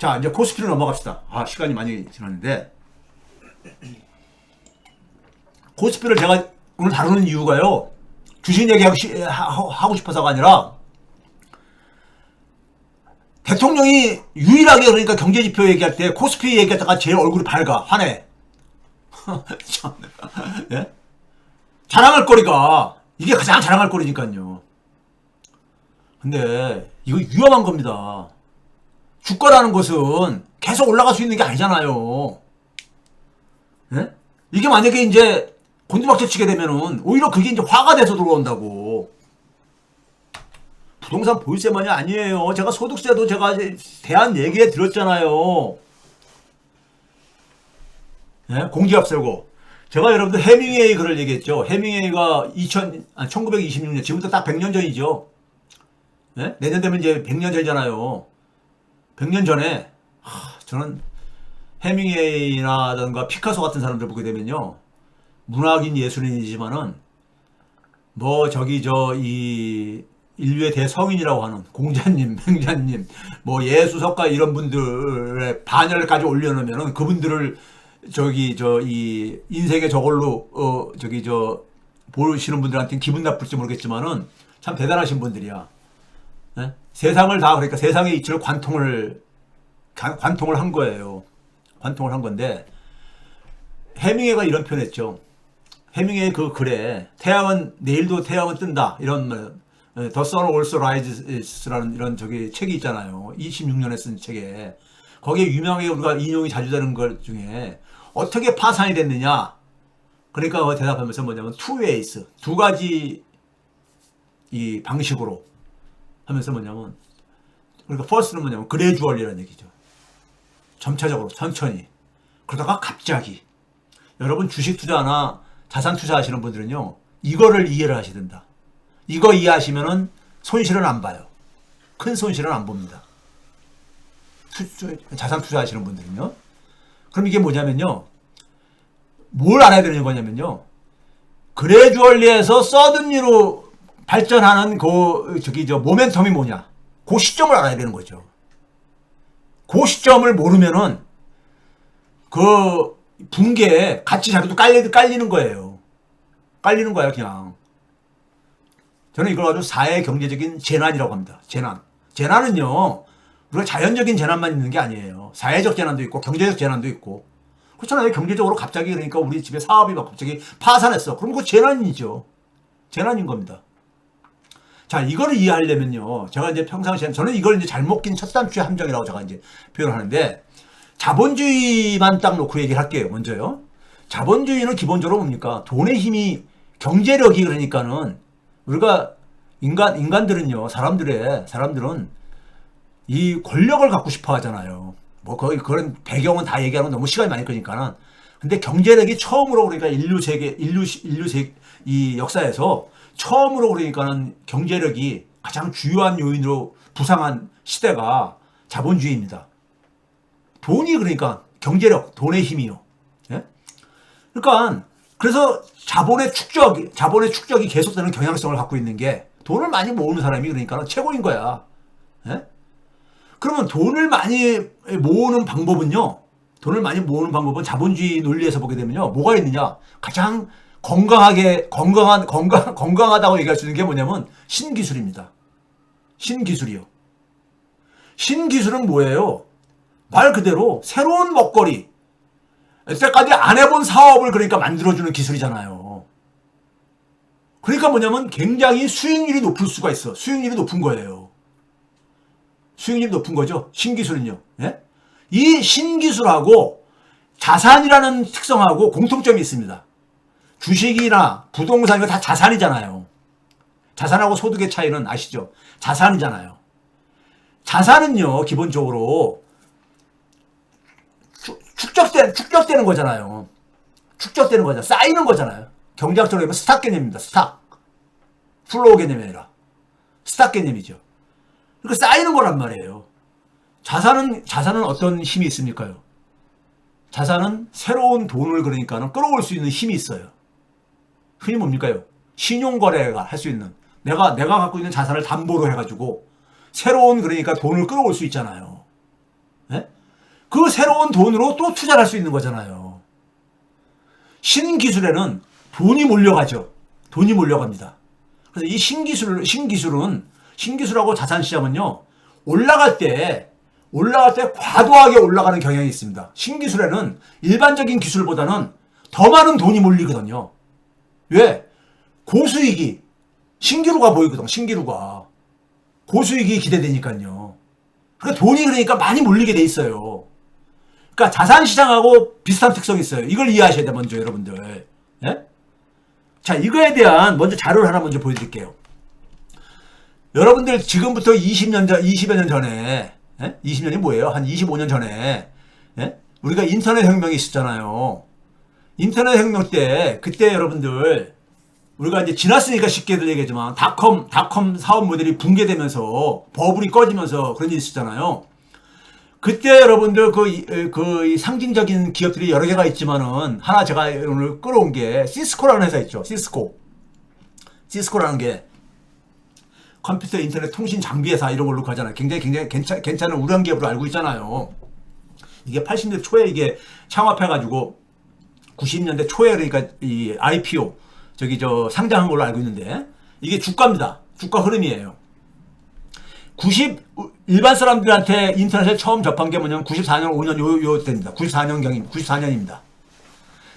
자, 이제 코스피로 넘어갑시다. 아, 시간이 많이 지났는데. 코스피를 제가 오늘 다루는 이유가요. 주식 얘기하고 싶어서가 아니라 대통령이 유일하게 그러니까 경제지표 얘기할 때 코스피 얘기할 때가 제일 얼굴이 밝아. 화내. 참, 예? 자랑할 거리가 이게 가장 자랑할 거리니까요. 근데 이거 위험한 겁니다. 주가라는 것은 계속 올라갈 수 있는 게 아니잖아요. 예? 이게 만약에 이제 곤두박질 치게 되면은 오히려 그게 이제 화가 돼서 들어온다고. 부동산 보유세만이 아니에요. 제가 소득세도 제가 대안 얘기해 드렸잖아요. 예? 공기업세고. 제가 여러분들 해밍웨이 글을 얘기했죠. 해밍웨이가 1926년, 지금부터 딱 100년 전이죠. 예? 내년 되면 이제 100년 전이잖아요. 100년 전에, 저는 해밍웨이라든가 피카소 같은 사람들 보게 되면요. 문학인 예술인이지만은, 이 인류의 대성인이라고 하는 공자님, 맹자님, 예수석가 이런 분들의 반열까지 올려놓으면은 그분들을 이 인생에 저걸로 보시는 분들한테는 기분 나쁠지 모르겠지만은 참 대단하신 분들이야. 네? 세상을 다 그러니까 세상의 이치를 관통을 한 거예요. 관통을 한 건데 해밍웨이가 이런 표현했죠. 해밍웨이 그 글에 내일도 태양은 뜬다 이런 The Sun Also Rises라는 이런 책이 있잖아요. 26년에 쓴 책에 거기에 유명하게 우리가 인용이 자주 되는 것 중에 어떻게 파산이 됐느냐? 그러니까 그 대답하면서 뭐냐면 two ways, 두 가지 이 방식으로 하면서 뭐냐면 그러니까 first는 뭐냐면 gradual이라는 얘기죠. 점차적으로 천천히 그러다가 갑자기 여러분 주식 투자나 자산 투자하시는 분들은요 이거를 이해를 하셔야 된다. 이거 이해하시면은 손실은 안 봐요. 큰 손실은 안 봅니다. 자산 투자하시는 분들은요. 그럼 이게 뭐냐면요. 뭘 알아야 되는 거냐면요. 그래주얼리에서 서든리로 발전하는 모멘텀이 뭐냐. 그 시점을 알아야 되는 거죠. 그 시점을 모르면은 그 붕괴에 가치 자료도 깔리는 거예요. 깔리는 거야, 그냥. 저는 이걸 아주 사회 경제적인 재난이라고 합니다. 재난은요. 우리가 자연적인 재난만 있는 게 아니에요. 사회적 재난도 있고 경제적 재난도 있고 그렇잖아요. 경제적으로 갑자기 그러니까 우리 집에 사업이 막 갑자기 파산했어. 그럼 그거 재난이죠. 재난인 겁니다. 자, 이거를 이해하려면요. 제가 이제 평상시에 저는 이걸 이제 잘못 낀 첫 단추의 함정이라고 제가 이제 표현하는데 자본주의만 딱 놓고 얘기를 할게요. 먼저요. 자본주의는 기본적으로 뭡니까? 돈의 힘이 경제력이 그러니까는 우리가 인간들은요. 사람들은 이 권력을 갖고 싶어 하잖아요. 그런 배경은 다 얘기하면 너무 시간이 많이 걸리니까는. 근데 경제력이 처음으로 그러니까 인류 이 역사에서 처음으로 그러니까는 경제력이 가장 주요한 요인으로 부상한 시대가 자본주의입니다. 돈이 그러니까 경제력, 돈의 힘이요. 예? 그러니까 그래서 자본의 축적이 계속되는 경향성을 갖고 있는 게 돈을 많이 모으는 사람이 그러니까 최고인 거야. 예? 그러면 돈을 많이 모으는 방법은 자본주의 논리에서 보게 되면요. 뭐가 있느냐? 가장 건강하다고 얘기할 수 있는 게 뭐냐면 신기술입니다. 신기술이요. 신기술은 뭐예요? 말 그대로 새로운 먹거리. 이때까지 안 해본 사업을 그러니까 만들어주는 기술이잖아요. 그러니까 뭐냐면 굉장히 수익률이 높을 수가 있어. 수익률이 높은 거예요. 수익률이 높은 거죠. 신기술은요. 예? 이 신기술하고 자산이라는 특성하고 공통점이 있습니다. 주식이나 부동산 이거 다 자산이잖아요. 자산하고 소득의 차이는 아시죠? 자산이잖아요. 자산은요. 기본적으로 축적되는 거잖아요. 축적되는 거잖아요. 쌓이는 거잖아요. 경제학적으로 보면 스탁 개념입니다. 스탁. 플로우 개념이 아니라 스탁 개념이죠. 그러니까 쌓이는 거란 말이에요. 자산은 어떤 힘이 있습니까요? 자산은 새로운 돈을 그러니까는 끌어올 수 있는 힘이 있어요. 흔히 뭡니까요? 신용거래가 할 수 있는 내가 갖고 있는 자산을 담보로 해가지고 새로운 그러니까 돈을 끌어올 수 있잖아요. 네? 그 새로운 돈으로 또 투자를 할 수 있는 거잖아요. 신기술에는 돈이 몰려가죠. 돈이 몰려갑니다. 그래서 이 신기술하고 자산시장은요, 올라갈 때 과도하게 올라가는 경향이 있습니다. 신기술에는 일반적인 기술보다는 더 많은 돈이 몰리거든요. 왜? 고수익이, 신기루가 보이거든, 신기루가. 고수익이 기대되니까요. 그러니까 돈이 그러니까 많이 몰리게 돼 있어요. 그러니까 자산시장하고 비슷한 특성이 있어요. 이걸 이해하셔야 돼, 먼저 여러분들. 예? 자, 이거에 대한 먼저 자료를 하나 먼저 보여드릴게요. 여러분들 지금부터 20여 년 전에, 예? 20년이 뭐예요? 한 25년 전에, 예? 우리가 인터넷 혁명이 있었잖아요. 인터넷 혁명 때, 그때 여러분들, 우리가 이제 지났으니까 쉽게들 얘기하지만, 닷컴 사업 모델이 붕괴되면서, 버블이 꺼지면서 그런 일이 있었잖아요. 그때 여러분들 그 상징적인 기업들이 여러 개가 있지만은, 하나 제가 오늘 끌어온 게, 시스코라는 회사 있죠. 시스코라는 게, 컴퓨터 인터넷 통신 장비 회사 이런 걸로 가잖아요. 굉장히 괜찮은 우량 기업으로 알고 있잖아요. 이게 80년대 초에 이게 창업해가지고 90년대 초에 그러니까 이 IPO 상장한 걸로 알고 있는데 이게 주가입니다. 주가 흐름이에요. 일반 사람들한테 인터넷을 처음 접한 게 뭐냐면 94년 5년 요 때입니다. 94년입니다.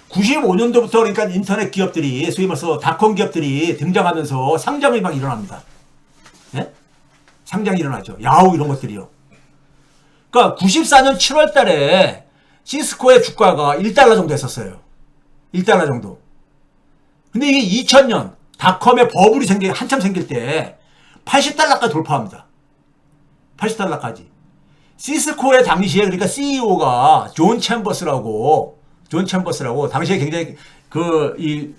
95년도부터 그러니까 인터넷 기업들이 소위 말해서 닷컴 기업들이 등장하면서 상장이 막 일어납니다. 예? 상장이 일어나죠. 야후 이런 것들이요. 그러니까 94년 7월 달에 시스코의 주가가 1달러 정도 했었어요. 1달러 정도. 근데 이게 2000년 닷컴의 버블이 한참 생길 때 80달러까지 돌파합니다. 80달러까지. 시스코의 당시에 그러니까 CEO가 존 챔버스라고 당시에 굉장히 이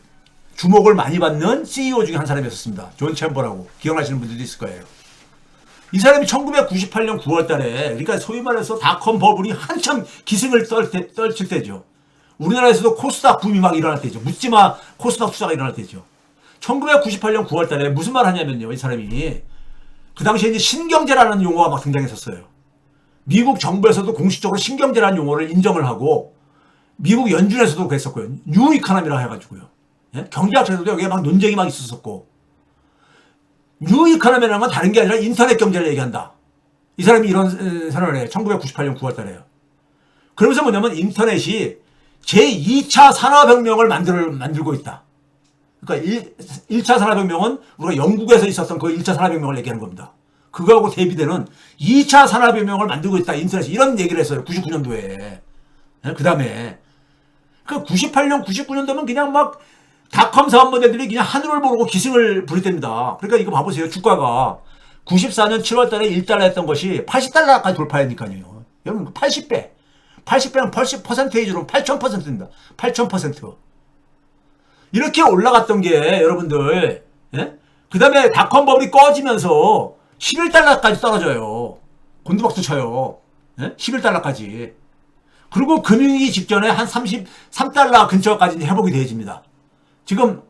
주목을 많이 받는 CEO 중에 한 사람이었습니다. 존 챔버라고. 기억나시는 분들도 있을 거예요. 이 사람이 1998년 9월 달에, 그러니까 소위 말해서 닷컴 버블이 한참 기승을 떨칠 때죠. 우리나라에서도 코스닥 붐이 막 일어날 때죠. 묻지마 코스닥 투자가 일어날 때죠. 1998년 9월 달에 무슨 말 하냐면요. 이 사람이. 그 당시에 이제 신경제라는 용어가 막 등장했었어요. 미국 정부에서도 공식적으로 신경제라는 용어를 인정을 하고, 미국 연준에서도 그랬었고요. 뉴 이코노미라 해가지고요. 예? 경제학자들도 여기에 막 논쟁이 막 있었었고, 뉴 이코노미라는 건 다른 게 아니라 인터넷 경제를 얘기한다. 이 사람이 이런 선언을 해요. 1998년 9월 달에요. 그러면서 뭐냐면 인터넷이 제2차 산업혁명을 만들고 있다. 그러니까 1차 산업혁명은 우리가 영국에서 있었던 그 1차 산업혁명을 얘기하는 겁니다. 그거하고 대비되는 2차 산업혁명을 만들고 있다. 인터넷이 이런 얘기를 했어요. 99년도에. 그 다음에 그 98년, 99년도면 그냥 막 닷컴 사업 모델들이 그냥 하늘을 보고 기승을 부릴 때입니다. 그러니까 이거 봐보세요. 주가가 94년 7월 달에 1달러 했던 것이 80달러까지 돌파하니까요. 여러분 80배. 80배는 80%로 8000%입니다. 8000%. 이렇게 올라갔던 게 여러분들, 예? 그 다음에 닷컴 버블이 꺼지면서 11달러까지 떨어져요. 곤두박질 쳐요. 예? 11달러까지. 그리고 금융위기 직전에 한 33달러 근처까지 회복이 되어집니다. 지금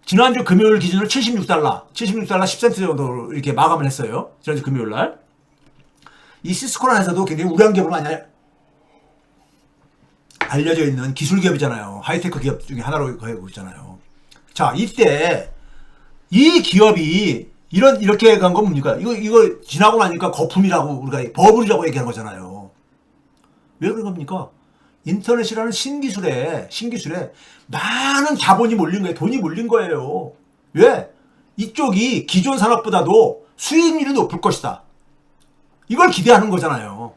지난주 금요일 기준으로 76달러 10센트 정도로 이렇게 마감을 했어요. 지난주 금요일 날. 이 시스코라는 회사도 굉장히 우량 기업으로 많이 알려져 있는 기술 기업이잖아요. 하이테크 기업 중에 하나로 거하고 있잖아요. 자, 이때 이 기업이 이렇게 간 건 뭡니까? 이거 지나고 나니까 거품이라고 우리가 버블이라고 얘기하는 거잖아요. 왜 그런 겁니까? 인터넷이라는 신기술에 많은 자본이 몰린 거예요. 돈이 몰린 거예요. 왜? 이쪽이 기존 산업보다도 수익률이 높을 것이다. 이걸 기대하는 거잖아요.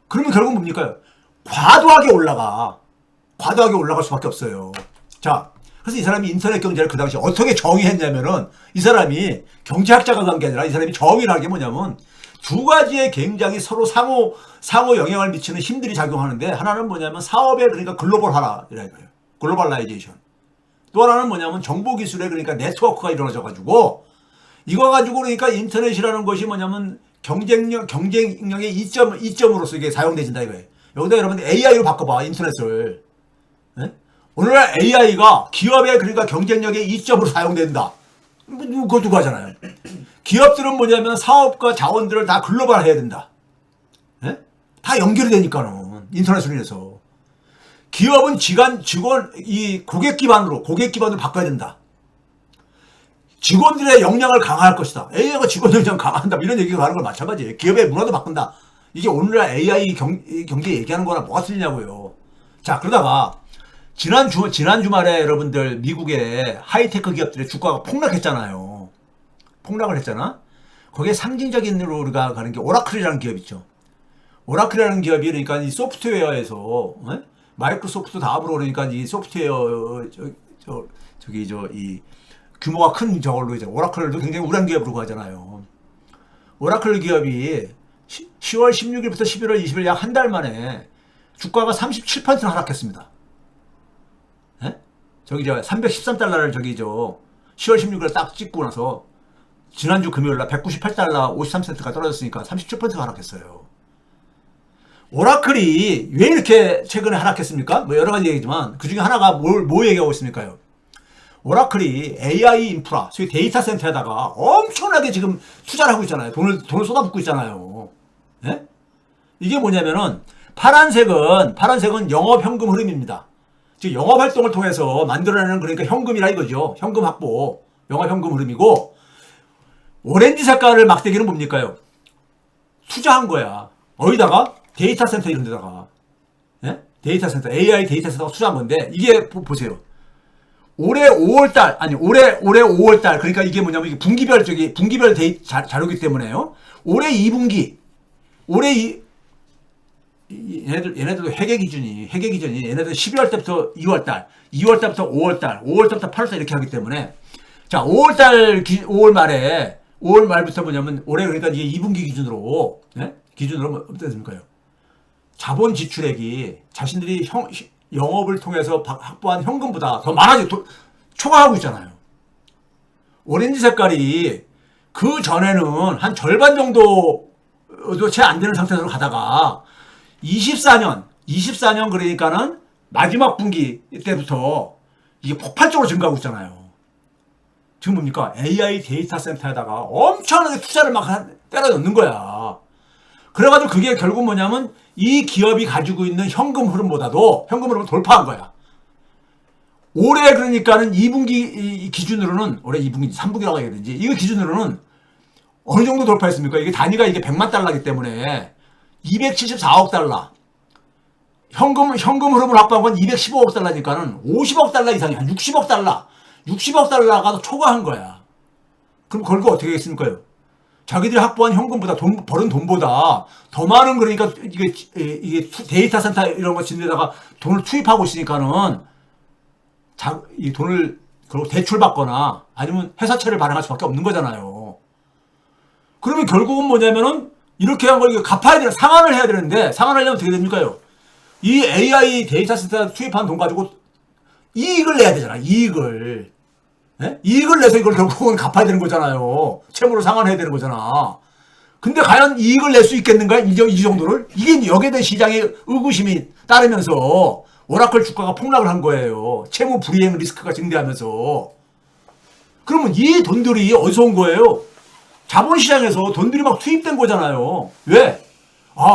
그러면 결국 뭡니까? 과도하게 올라갈 수밖에 없어요. 자, 그래서 이 사람이 인터넷 경제를 그 당시에 어떻게 정의했냐면은, 이 사람이 경제학자가 간 게 아니라 이 사람이 정의를 한 게 뭐냐면, 두 가지의 굉장히 서로 상호 영향을 미치는 힘들이 작용하는데, 하나는 뭐냐면 사업의 그러니까 글로벌화라 이거예요. 글로벌라이제이션. 또 하나는 뭐냐면 정보기술의 그러니까 네트워크가 일어나져가지고, 이거 가지고 그러니까 인터넷이라는 것이 뭐냐면 경쟁력의 이점으로서 이게 사용되진다 이거예요. 여기다 여러분들 AI로 바꿔봐, 인터넷을. 네? 오늘날 AI가 기업의 그러니까 경쟁력의 이점으로 사용된다. 그것도 하잖아요. 기업들은 뭐냐면 사업과 자원들을 다 글로벌 해야 된다. 네? 다 다 연결이 되니까는 인터넷으로 인해서 기업은 직원 이 고객 기반으로 바꿔야 된다. 직원들의 역량을 강화할 것이다. AI가 직원 역량 강화한다. 이런 얘기가 가는 건 마찬가지예요. 기업의 문화도 바꾼다. 이게 오늘날 AI 경제 얘기하는 거랑 뭐가 틀리냐고요. 자, 그러다가 지난 주말에 여러분들 미국의 하이테크 기업들의 주가가 폭락했잖아요. 폭락을 했잖아. 거기에 상징적인으로 우리가 가는 게 오라클이라는 기업 있죠. 오라클이라는 기업이 그러니까 이 소프트웨어에서 마이크로소프트 다음으로 그러니까 이 소프트웨어 이 규모가 큰 저걸로 이제 오라클도 굉장히 우량 기업으로 하잖아요. 오라클 기업이 10월 16일부터 11월 20일 약 한 달 만에 주가가 37%나 하락했습니다. 예? 저기 저 313달러를 저기 저 10월 16일에 딱 찍고 나서 지난주 금요일날 198달러 53센트가 떨어졌으니까 37%가 하락했어요. 오라클이 왜 이렇게 최근에 하락했습니까? 뭐 여러 가지 얘기지만 그 중에 하나가 뭐 얘기하고 있습니까요? 오라클이 AI 인프라, 소위 데이터 센터에다가 엄청나게 지금 투자를 하고 있잖아요. 돈을 쏟아붓고 있잖아요. 예? 이게 뭐냐면은 파란색은 영업 현금 흐름입니다. 즉 영업 활동을 통해서 만들어내는 그러니까 현금이라 이거죠. 현금 확보, 영업 현금 흐름이고 오렌지 색깔을 막대기는 뭡니까요? 투자한 거야. 어디다가? 데이터 센터 이런 데다가. 예? 데이터 센터, AI 데이터 센터가 투자한 건데 이게 보세요. 올해 5월달, 그러니까 이게 뭐냐면 이게 분기별 자료기 때문에요. 올해 2분기, 얘네들도 회계 기준이 얘네들 12월 때부터 2월달, 2월 때부터 5월달, 5월 때부터 8월달 이렇게 하기 때문에 자, 5월 말부터 뭐냐면 올해 그러니까 이게 2분기 기준으로, 예? 기준으로 어떻습니까? 자본 지출액이 자신들이 영업을 통해서 확보한 현금보다 더 초과하고 있잖아요. 오렌지 색깔이 그 전에는 한 절반 정도도 채 안 되는 상태로 가다가 24년 그러니까는 마지막 분기 때부터 이게 폭발적으로 증가하고 있잖아요. 지금 뭡니까? AI 데이터 센터에다가 엄청나게 투자를 막 때려 넣는 거야. 그래가지고 그게 결국 뭐냐면 이 기업이 가지고 있는 현금 흐름을 돌파한 거야. 올해 그러니까는 2분기 기준으로는 올해 2분기 3분기라고 해야 되는지 이거 기준으로는 어느 정도 돌파했습니까? 이게 단위가 이게 100만 달러이기 때문에 274억 달러. 현금 흐름을 확보한 건 215억 달러니까는 50억 달러 이상이 한 60억 달러가 초과한 거야. 그럼 결과 어떻게 하겠습니까? 자기들이 확보한 현금보다 버는 돈보다 더 많은 그러니까 이게 데이터 센터 이런 거 짓는 데다가 돈을 투입하고 있으니까는 이 돈을 그리고 대출받거나 아니면 회사채를 발행할 수밖에 없는 거잖아요. 그러면 결국은 뭐냐면은 이렇게 한 걸 갚아야 되는 상환을 해야 되는데 상환하려면 어떻게 됩니까요? 이 AI 데이터 센터 투입한 돈 가지고 이익을 내야 되잖아. 이익을 내서 이걸 결국은 갚아야 되는 거잖아요. 채무를 상환해야 되는 거잖아. 근데 과연 이익을 낼 수 있겠는가? 이 정도를? 이게 여기에 대한 시장의 의구심이 따르면서 오라클 주가가 폭락을 한 거예요. 채무 불이행 리스크가 증대하면서. 그러면 이 돈들이 어디서 온 거예요? 자본시장에서 돈들이 막 투입된 거잖아요. 왜?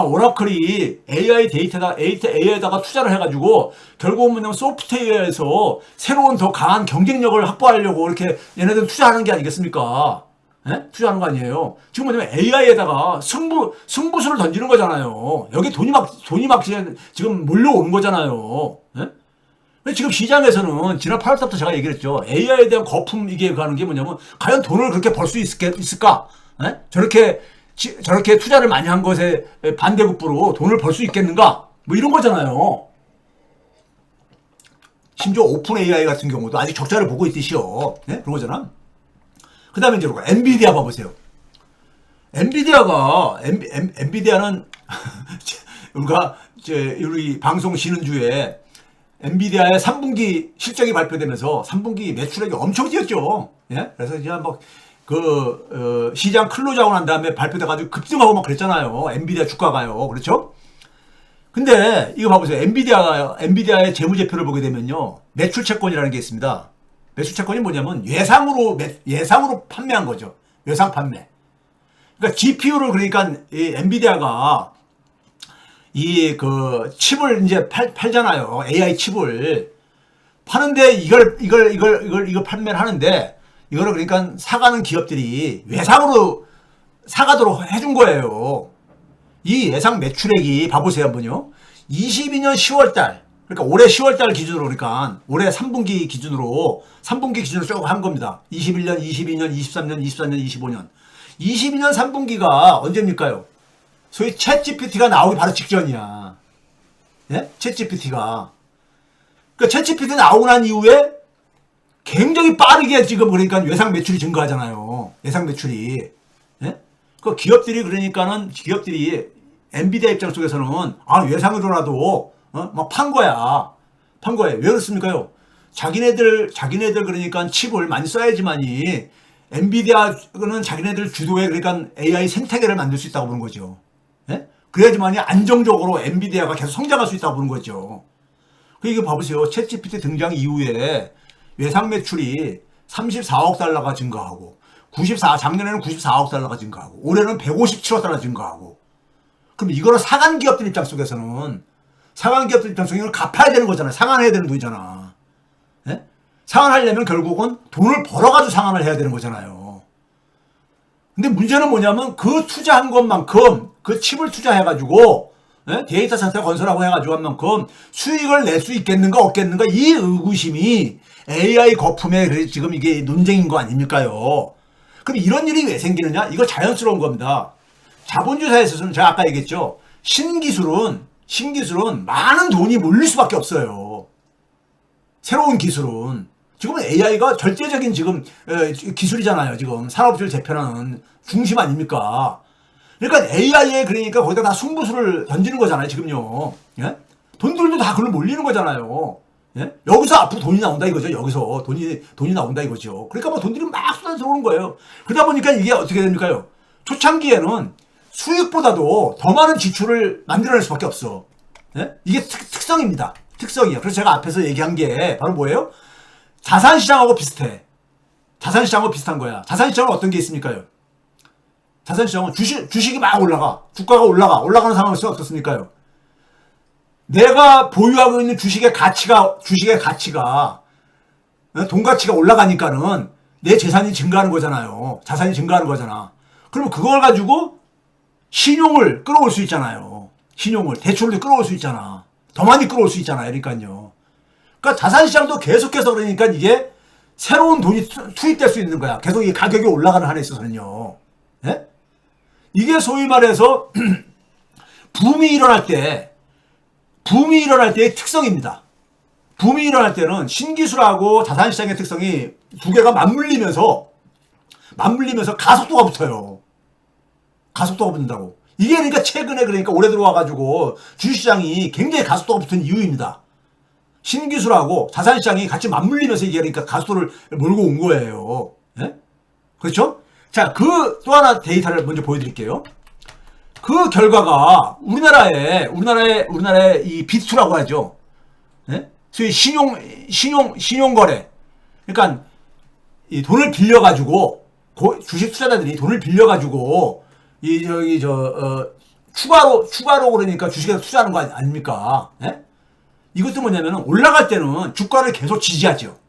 오라클이 AI에다가 투자를 해가지고 결국은 뭐냐면 소프트웨어에서 새로운 더 강한 경쟁력을 확보하려고 이렇게 얘네들 투자하는 게 아니겠습니까? 예? 투자하는 거 아니에요. 지금 뭐냐면 AI에다가 승부수를 던지는 거잖아요. 여기 돈이 막 지금 몰려오는 거잖아요. 예? 지금 시장에서는 지난 8월 때부터 제가 얘기를 했죠. AI에 대한 거품 이게 가는 게 뭐냐면 과연 돈을 그렇게 벌 수 있을까? 예? 저렇게 투자를 많이 한 것에 반대급부로 돈을 벌 수 있겠는가? 뭐 이런 거잖아요. 심지어 오픈 AI 같은 경우도 아직 적자를 보고 있듯이요. 네? 그런 거잖아. 그 다음에 이제 엔비디아 봐보세요. 엔비디아는 우리가 우리 방송 쉬는 주에 엔비디아의 3분기 실적이 발표되면서 3분기 매출액이 엄청 뛰었죠. 예? 그래서 이제 시장 클로즈하고 난 다음에 발표돼가지고 급등하고 막 그랬잖아요. 엔비디아 주가가요. 그렇죠? 근데 이거 봐보세요. 엔비디아의 재무제표를 보게 되면요. 매출채권이라는 게 있습니다. 매출채권이 뭐냐면 예상으로 판매한 거죠. 예상 판매. 그러니까 GPU를 그러니까 엔비디아가 이 그 칩을 이제 팔잖아요. AI 칩을 파는데 이걸 판매를 하는데 이거를 그러니까 사가는 기업들이 외상으로 사가도록 해준 거예요. 이 예상 매출액이 봐보세요 한번요. 22년 10월달 그러니까 올해 10월달 기준으로 그러니까 올해 3분기 기준으로 쭉 한 겁니다. 21년, 22년, 23년, 24년, 25년. 22년 3분기가 언제입니까요? 소위 챗GPT가 나오기 바로 직전이야. 예? 챗GPT가. 그러니까 챗GPT 나오고 난 이후에 굉장히 빠르게 지금 그러니까 외상 매출이 증가하잖아요. 예상 매출이. 예? 그 기업들이 그러니까는 기업들이 엔비디아 입장 속에서는 외상으로라도 막 판 거야. 판 거예요. 왜 그렇습니까요? 자기네들 그러니까 칩을 많이 써야지만이 엔비디아는 자기네들 주도의 그러니까 AI 생태계를 만들 수 있다고 보는 거죠. 예? 그래야지만이 안정적으로 엔비디아가 계속 성장할 수 있다고 보는 거죠. 그러니까 봐보세요. 챗GPT 등장 이후에 외상 매출이 34억 달러가 증가하고 작년에는 94억 달러가 증가하고 올해는 157억 달러 증가하고 그럼 이거는 상한 기업들 입장 속에서는 갚아야 되는 거잖아요. 상환해야 되는 돈이잖아. 예? 상환하려면 결국은 돈을 벌어가지고 상환을 해야 되는 거잖아요. 근데 문제는 뭐냐면 그 투자한 것만큼 그 칩을 투자해가지고 데이터 센터 건설하고 해가지고 한 만큼 수익을 낼 수 있겠는가 없겠는가 이 의구심이 AI 거품에 지금 이게 논쟁인 거 아닙니까요? 그럼 이런 일이 왜 생기느냐? 이거 자연스러운 겁니다. 자본주의 사회에서는 제가 아까 얘기했죠. 신기술은 많은 돈이 몰릴 수밖에 없어요. 새로운 기술은. 지금은 AI가 절대적인 지금 기술이잖아요. 지금 산업을 재편하는 중심 아닙니까? 그러니까 AI에 그러니까 거기다 다 승부수를 던지는 거잖아요. 지금요. 예? 돈들도 다 그걸로 몰리는 거잖아요. 예? 여기서 앞으로 돈이 나온다 이거죠. 여기서 돈이 나온다 이거죠. 그러니까 뭐 돈들이 막 쏟아져 들어오는 거예요. 그러다 보니까 이게 어떻게 됩니까요? 초창기에는 수익보다도 더 많은 지출을 만들어낼 수밖에 없어. 예? 이게 특성입니다. 특성이에요. 그래서 제가 앞에서 얘기한 게 바로 뭐예요? 자산시장하고 비슷해. 자산시장하고 비슷한 거야. 자산시장은 어떤 게 있습니까요? 자산시장은 주식이 막 올라가. 주가가 올라가는 상황에서 어떻습니까요? 내가 보유하고 있는 주식의 가치가 돈 가치가 올라가니까는 내 재산이 증가하는 거잖아요. 자산이 증가하는 거잖아. 그러면 그걸 가지고 신용을 끌어올 수 있잖아요. 대출을 끌어올 수 있잖아. 더 많이 끌어올 수 있잖아요. 그러니까요. 그러니까 자산시장도 계속해서 그러니까 이게 새로운 돈이 투입될 수 있는 거야. 계속 이 가격이 올라가는 한에 있어서는요. 예? 이게 소위 말해서 붐이 일어날 때의 특성입니다. 붐이 일어날 때는 신기술하고 자산시장의 특성이 두 개가 맞물리면서 가속도가 붙어요. 가속도가 붙는다고. 이게 그러니까 최근에 그러니까 올해 들어와가지고 주식시장이 굉장히 가속도가 붙은 이유입니다. 신기술하고 자산시장이 같이 맞물리면서 이게 그러니까 가속도를 몰고 온 거예요. 예? 그렇죠? 자, 또 하나 데이터를 먼저 보여드릴게요. 그 결과가 우리나라의 이 비투라고 하죠. 예? 소위 신용거래. 그러니까 이 돈을 빌려가지고 주식 투자자들이 돈을 빌려가지고 추가로 그러니까 주식에 투자하는 거 아닙니까? 예? 이것도 뭐냐면은 올라갈 때는 주가를 계속 지지하죠.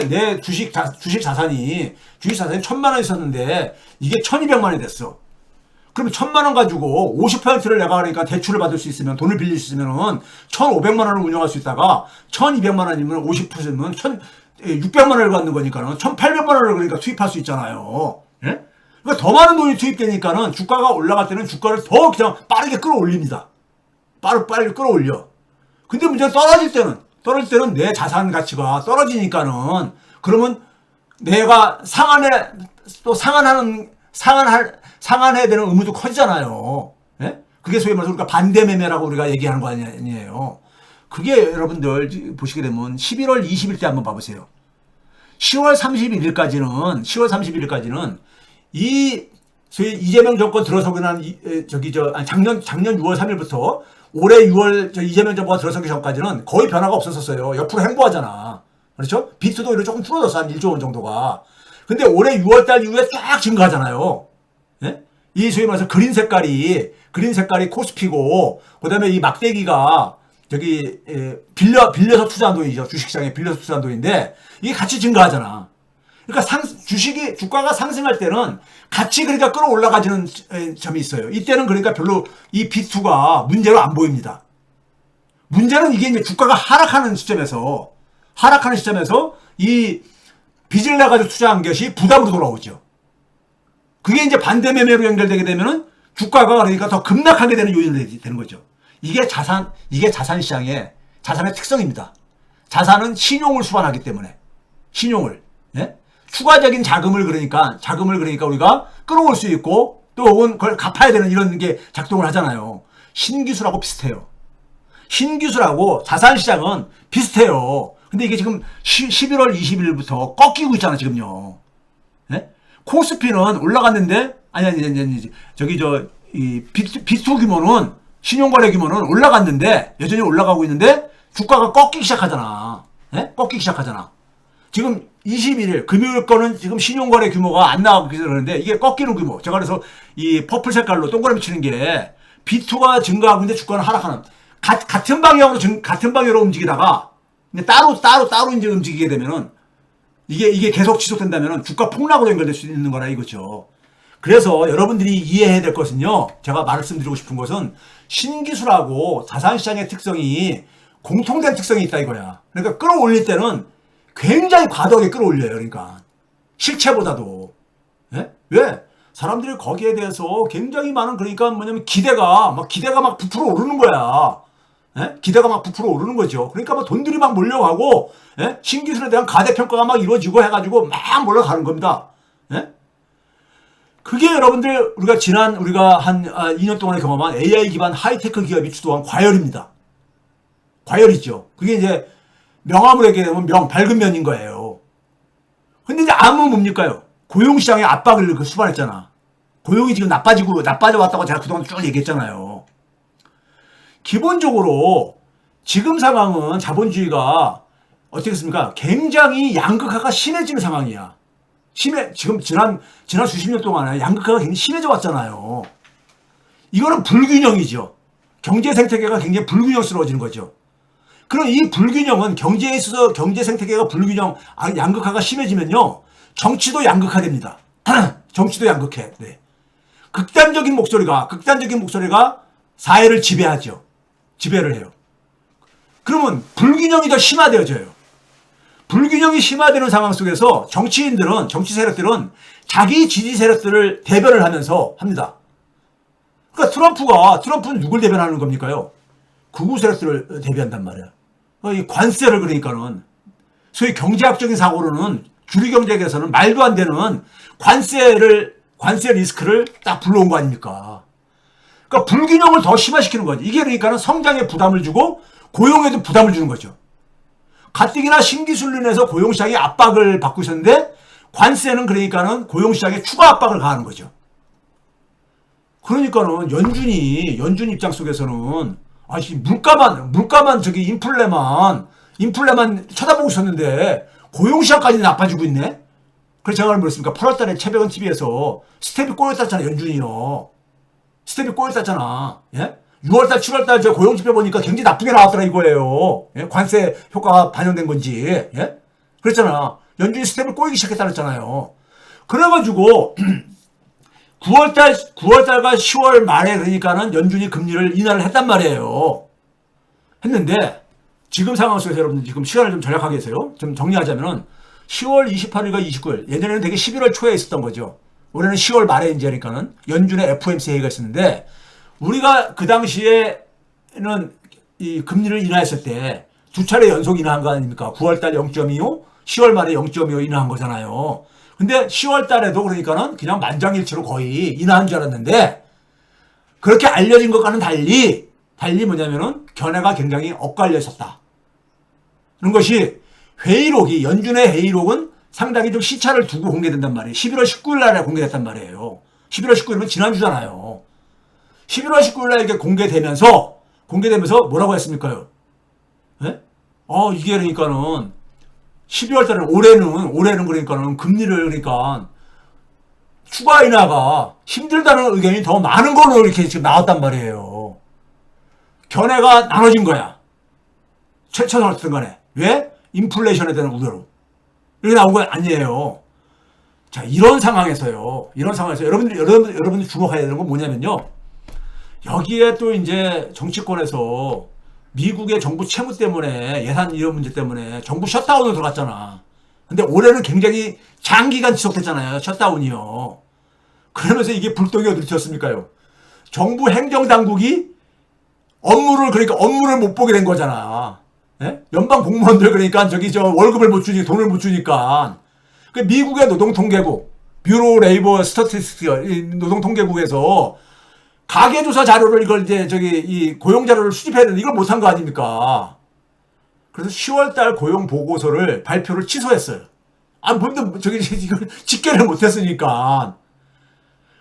내 주식 자산이 1,000만 원 있었는데 이게 1,200만 원이 됐어. 그러면 1,000만 원 가지고 50%를 내가 그러니까 대출을 받을 수 있으면 돈을 빌릴 수 있으면은 1,500만 원을 운영할 수 있다가 1,200만 원이면 50%면 1,600만 원을 갖는 거니까는 1,800만 원을 그러니까 투입할 수 있잖아요. 예? 그러니까 더 많은 돈이 투입되니까는 주가가 올라갈 때는 주가를 더 그냥 빠르게 끌어올립니다. 빠르게 끌어올려. 근데 문제는 떨어질 때는 내 자산 가치가 떨어지니까는 그러면 내가 상환해야 되는 의무도 커지잖아요. 예? 그게 소위 말해서 우리가 반대매매라고 우리가 얘기하는 거 아니에요. 그게 여러분들 보시게 되면 11월 20일 때 한번 봐보세요. 10월 31일까지는 이 소위 이재명 정권 들어서고 난 작년 6월 3일부터 올해 6월 이재명 정부가 들어서기 전까지는 거의 변화가 없었어요. 옆으로 행보하잖아. 그렇죠? 비트도 이렇게 조금 줄어들었어. 한 1조 원 정도가. 근데 올해 6월달 이후에 쫙 증가하잖아요. 예? 이 소위 말해서 그린 색깔이 그린 색깔이 코스피고, 그 다음에 이 막대기가 저기 빌려서 투자한 돈이죠. 주식시장에 빌려서 투자한 돈인데 이게 같이 증가하잖아. 그러니까 주가가 상승할 때는 같이 그러니까 끌어올라가지는 점이 있어요. 이때는 그러니까 별로 이 B2가 문제로 안 보입니다. 문제는 이게 이제 주가가 하락하는 시점에서 이 빚을 내가지고 투자한 것이 부담으로 돌아오죠. 그게 이제 반대 매매로 연결되게 되면은 주가가 그러니까 더 급락하게 되는 요인이 되는 거죠. 이게 자산 시장의 자산의 특성입니다. 자산은 신용을 수반하기 때문에 신용을 예? 추가적인 자금을 그러니까 우리가 끌어올 수 있고 또 혹은 그걸 갚아야 되는 이런 게 작동을 하잖아요. 신기술하고 비슷해요. 신기술하고 자산 시장은 비슷해요. 근데 이게 지금 11월 20일부터 꺾이고 있잖아 지금요. 예? 코스피는 올라갔는데 아니 저기 이 B2 규모는 신용거래 규모는 올라갔는데 여전히 올라가고 있는데 주가가 꺾이기 시작하잖아. 예? 꺾이기 시작하잖아. 지금 21일 금요일 거는 지금 신용거래 규모가 안 나가고 그러는데 이게 꺾이는 규모. 제가 그래서 이 퍼플 색깔로 동그라미 치는 게 B2가 증가하고 있는데 주가는 하락하는 같은 방향으로 움직이다가 따로 이제 움직이게 되면은 이게 계속 지속된다면은 주가 폭락으로 연결될 수 있는 거라 이거죠. 그래서 여러분들이 이해해야 될 것은요. 제가 말씀드리고 싶은 것은 신기술하고 자산시장의 특성이 공통된 특성이 있다 이거야. 그러니까 끌어올릴 때는 굉장히 과도하게 끌어올려요. 그러니까 실체보다도. 예? 왜? 사람들이 거기에 대해서 굉장히 많은 그러니까 뭐냐면 기대가 막 부풀어 오르는 거야. 예? 기대가 막 부풀어 오르는 거죠. 그러니까 막 돈들이 막 몰려가고 예? 신기술에 대한 가대평가가 막 이루어지고 해가지고 막 몰려가는 겁니다. 예? 그게 여러분들 우리가 한 2년 동안에 경험한 AI 기반 하이테크 기업이 주도한 과열입니다. 과열이죠. 그게 이제 명암으로 얘기하면 밝은 면인 거예요. 근데 이제 암은 뭡니까요? 고용시장의 압박을 수반했잖아. 고용이 지금 나빠져 왔다고 제가 그동안 쭉 얘기했잖아요. 기본적으로 지금 상황은 자본주의가 어떻겠습니까? 굉장히 양극화가 심해지는 상황이야. 지금 지난 수십 년 동안에 양극화가 굉장히 심해져 왔잖아요. 이거는 불균형이죠. 경제 생태계가 굉장히 불균형스러워지는 거죠. 그럼 이 불균형은 경제에 있어서 경제 생태계가 양극화가 심해지면요. 정치도 양극화됩니다. 정치도 양극해. 네. 극단적인 목소리가 사회를 지배하죠. 지배를 해요. 그러면 불균형이 더 심화되어져요. 불균형이 심화되는 상황 속에서 정치 세력들은 자기 지지 세력들을 대변을 하면서 합니다. 그러니까 트럼프는 누굴 대변하는 겁니까요? 극우 세력들을 대변한단 말이야. 이 관세를 그러니까는 소위 경제학적인 사고로는 주류경제에서는 말도 안 되는 관세 리스크를 딱 불러온 거 아닙니까? 그러니까 불균형을 더 심화시키는 거지. 이게 그러니까는 성장에 부담을 주고 고용에도 부담을 주는 거죠. 가뜩이나 신기술로 인해서 고용시장이 압박을 받고 있었는데 관세는 그러니까는 고용시장에 추가 압박을 가하는 거죠. 그러니까는 연준 입장 속에서는 물가만 저기 인플레만 쳐다보고 있었는데 고용시장까지 나빠지고 있네. 그래서 제가 말했습니까? 8월달에 최백은 TV에서 스텝이 꼬였다잖아. 연준이요. 스텝이 꼬였다잖아. 예? 6월달, 7월달 저 고용지표 보니까 굉장히 나쁘게 나왔더라 이거예요. 예? 관세 효과가 반영된 건지. 예? 그랬잖아. 연준이 스텝을 꼬이기 시작했다 그랬잖아요. 그래가지고 9월달과 10월 말에 그러니까는 연준이 금리를 인하를 했단 말이에요. 했는데 지금 상황 속에서 여러분들 지금 시간을 좀 절약하게 해서요. 좀 정리하자면은 10월 28일과 29일 예전에는 되게 11월 초에 있었던 거죠. 올해는 10월 말에 이제 하니까는 연준의 FOMC 회의가 있었는데 우리가 그 당시에는 이 금리를 인하했을 때 두 차례 연속 인하한 거 아닙니까? 9월달 0.25, 10월 말에 0.25 인하한 거잖아요. 근데 10월 달에도 그러니까는 그냥 만장일치로 거의 인하한 줄 알았는데 그렇게 알려진 것과는 달리 뭐냐면은 견해가 굉장히 엇갈려 있었다. 그런 것이 연준의 회의록은 상당히 좀 시차를 두고 공개된단 말이에요. 11월 19일 날에 공개됐단 말이에요. 11월 19일은 지난주잖아요. 11월 19일 날 이렇게 공개되면서 뭐라고 했습니까요? 네? 이게 그러니까는 12월 달에 올해는 그러니까는 금리를 그러니까 추가 인하가 힘들다는 의견이 더 많은 걸로 이렇게 지금 나왔단 말이에요. 견해가 나눠진 거야. 최초는 간에. 왜? 인플레이션에 대한 우려로. 이렇게 나온 건 아니에요. 자, 이런 상황에서 여러분들 주목해야 되는 건 뭐냐면요. 여기에 또 이제 정치권에서 미국의 정부 채무 때문에 예산 이런 문제 때문에 정부 셧다운으로 들어갔잖아. 근데 올해는 굉장히 장기간 지속됐잖아요. 셧다운이요. 그러면서 이게 불똥이 어디로 튀었습니까요? 정부 행정당국이 업무를 못 보게 된 거잖아. 예? 연방 공무원들 그러니까 월급을 못 주니 돈을 못 주니까 그 미국의 노동통계국 뷰로 레이버 스태티스틱 노동통계국에서 가계조사 자료를 이 고용 자료를 수집해야 되는데 이걸 못한 거 아닙니까? 그래서 10월달 고용 보고서를 발표를 취소했어요. 뭔데 이걸 집계를 못했으니까.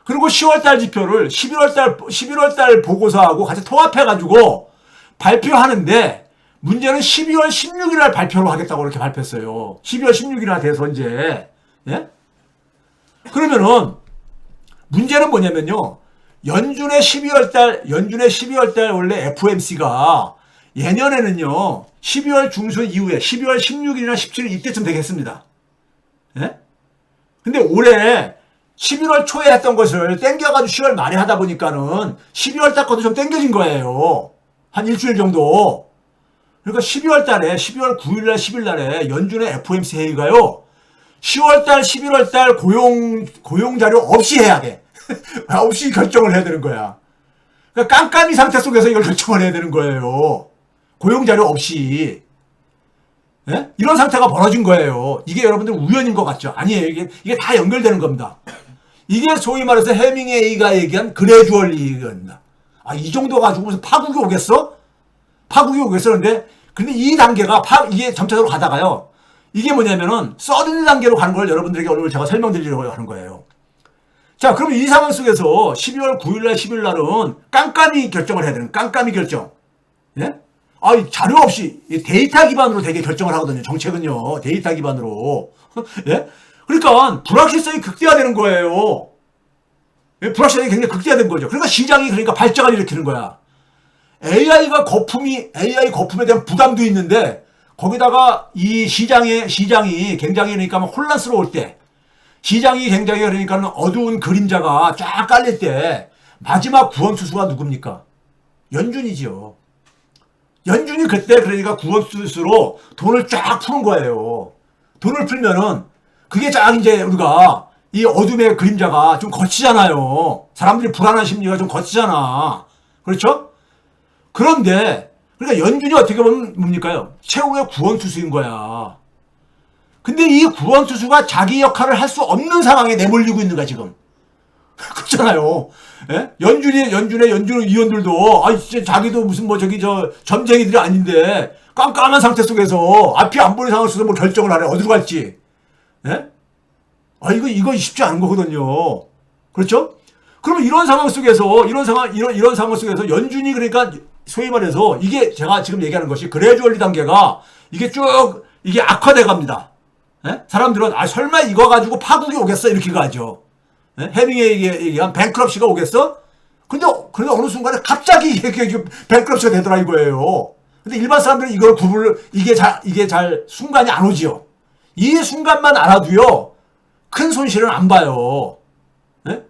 그리고 10월달 지표를 11월달 보고서하고 같이 통합해가지고 발표하는데 문제는 12월 16일 날 발표를 하겠다고 이렇게 발표했어요. 12월 16일 날 돼서 이제, 예? 그러면은, 문제는 뭐냐면요. 연준의 12월 달 원래 FOMC가 예년에는요, 12월 중순 이후에 12월 16일이나 17일 이때쯤 되겠습니다. 예? 근데 올해 11월 초에 했던 것을 땡겨가지고 10월 말에 하다 보니까는 12월 달 것도 좀 땡겨진 거예요. 한 일주일 정도. 그러니까 12월 9일 날 10일 날에 연준의 FOMC 회의가요. 10월 달, 11월 달 고용 자료 없이 해야 돼. 없이 결정을 해야 되는 거야. 그러니까 깜깜이 상태 속에서 이걸 결정을 해야 되는 거예요. 고용 자료 없이. 예? 이런 상태가 벌어진 거예요. 이게 여러분들 우연인 것 같죠? 아니에요. 이게 다 연결되는 겁니다. 이게 소위 말해서 해밍웨이가 얘기한 그래주얼리입니다. 이 정도 가지고 무슨 파국이 오겠어? 근데 이 단계가 이게 점차적으로 가다가요. 이게 뭐냐면은 서든 단계로 가는 걸 여러분들에게 오늘 제가 설명드리려고 하는 거예요. 자, 그럼 이 상황 속에서 12월 9일날 10일날은 깜깜이 결정을 해야 되는 깜깜이 결정. 예? 자료 없이 데이터 기반으로 되게 결정을 하거든요. 정책은요. 데이터 기반으로. 예? 그러니까 불확실성이 극대화되는 거예요. 예? 불확실성이 굉장히 극대화된 거죠. 그러니까 시장이 발작을 일으키는 거야. AI 거품에 대한 부담도 있는데 거기다가 이 시장이 굉장히 그러니까 혼란스러울 때 시장이 굉장히 그러니까 어두운 그림자가 쫙 깔릴 때 마지막 구원투수가 누굽니까? 연준이지요. 연준이 그때 그러니까 구원투수로 돈을 쫙 푸는 거예요. 돈을 풀면은 그게 쫙 이제 우리가 이 어둠의 그림자가 좀 거치잖아요. 사람들이 불안한 심리가 좀 거치잖아. 그렇죠? 그런데 그러니까 연준이 어떻게 보면 뭡니까요? 최후의 구원투수인 거야. 근데 이 구원투수가 자기 역할을 할 수 없는 상황에 내몰리고 있는 거야 지금. 그렇잖아요. 예? 연준 위원들도 진짜 자기도 무슨 점쟁이들이 아닌데 깜깜한 상태 속에서 앞이 안 보이는 상황 속에서 결정을 하래. 어디로 갈지. 예? 이거 쉽지 않은 거거든요. 그렇죠? 그러면 이런 상황 속에서 연준이 그러니까 소위 말해서 이게 제가 지금 얘기하는 것이 그래주얼리 단계가 이게 쭉 이게 악화돼 갑니다. 예? 사람들은 설마 이거 가지고 파국이 오겠어 이렇게 가죠. 예? 해밍웨이 얘기한 뱅크럽시가 오겠어? 근데 어느 순간에 갑자기 뱅크럽시가 되더라 이거예요. 근데 일반 사람들은 이걸 이게 잘 순간이 안 오지요. 이 순간만 알아도요 큰 손실은 안 봐요. 예?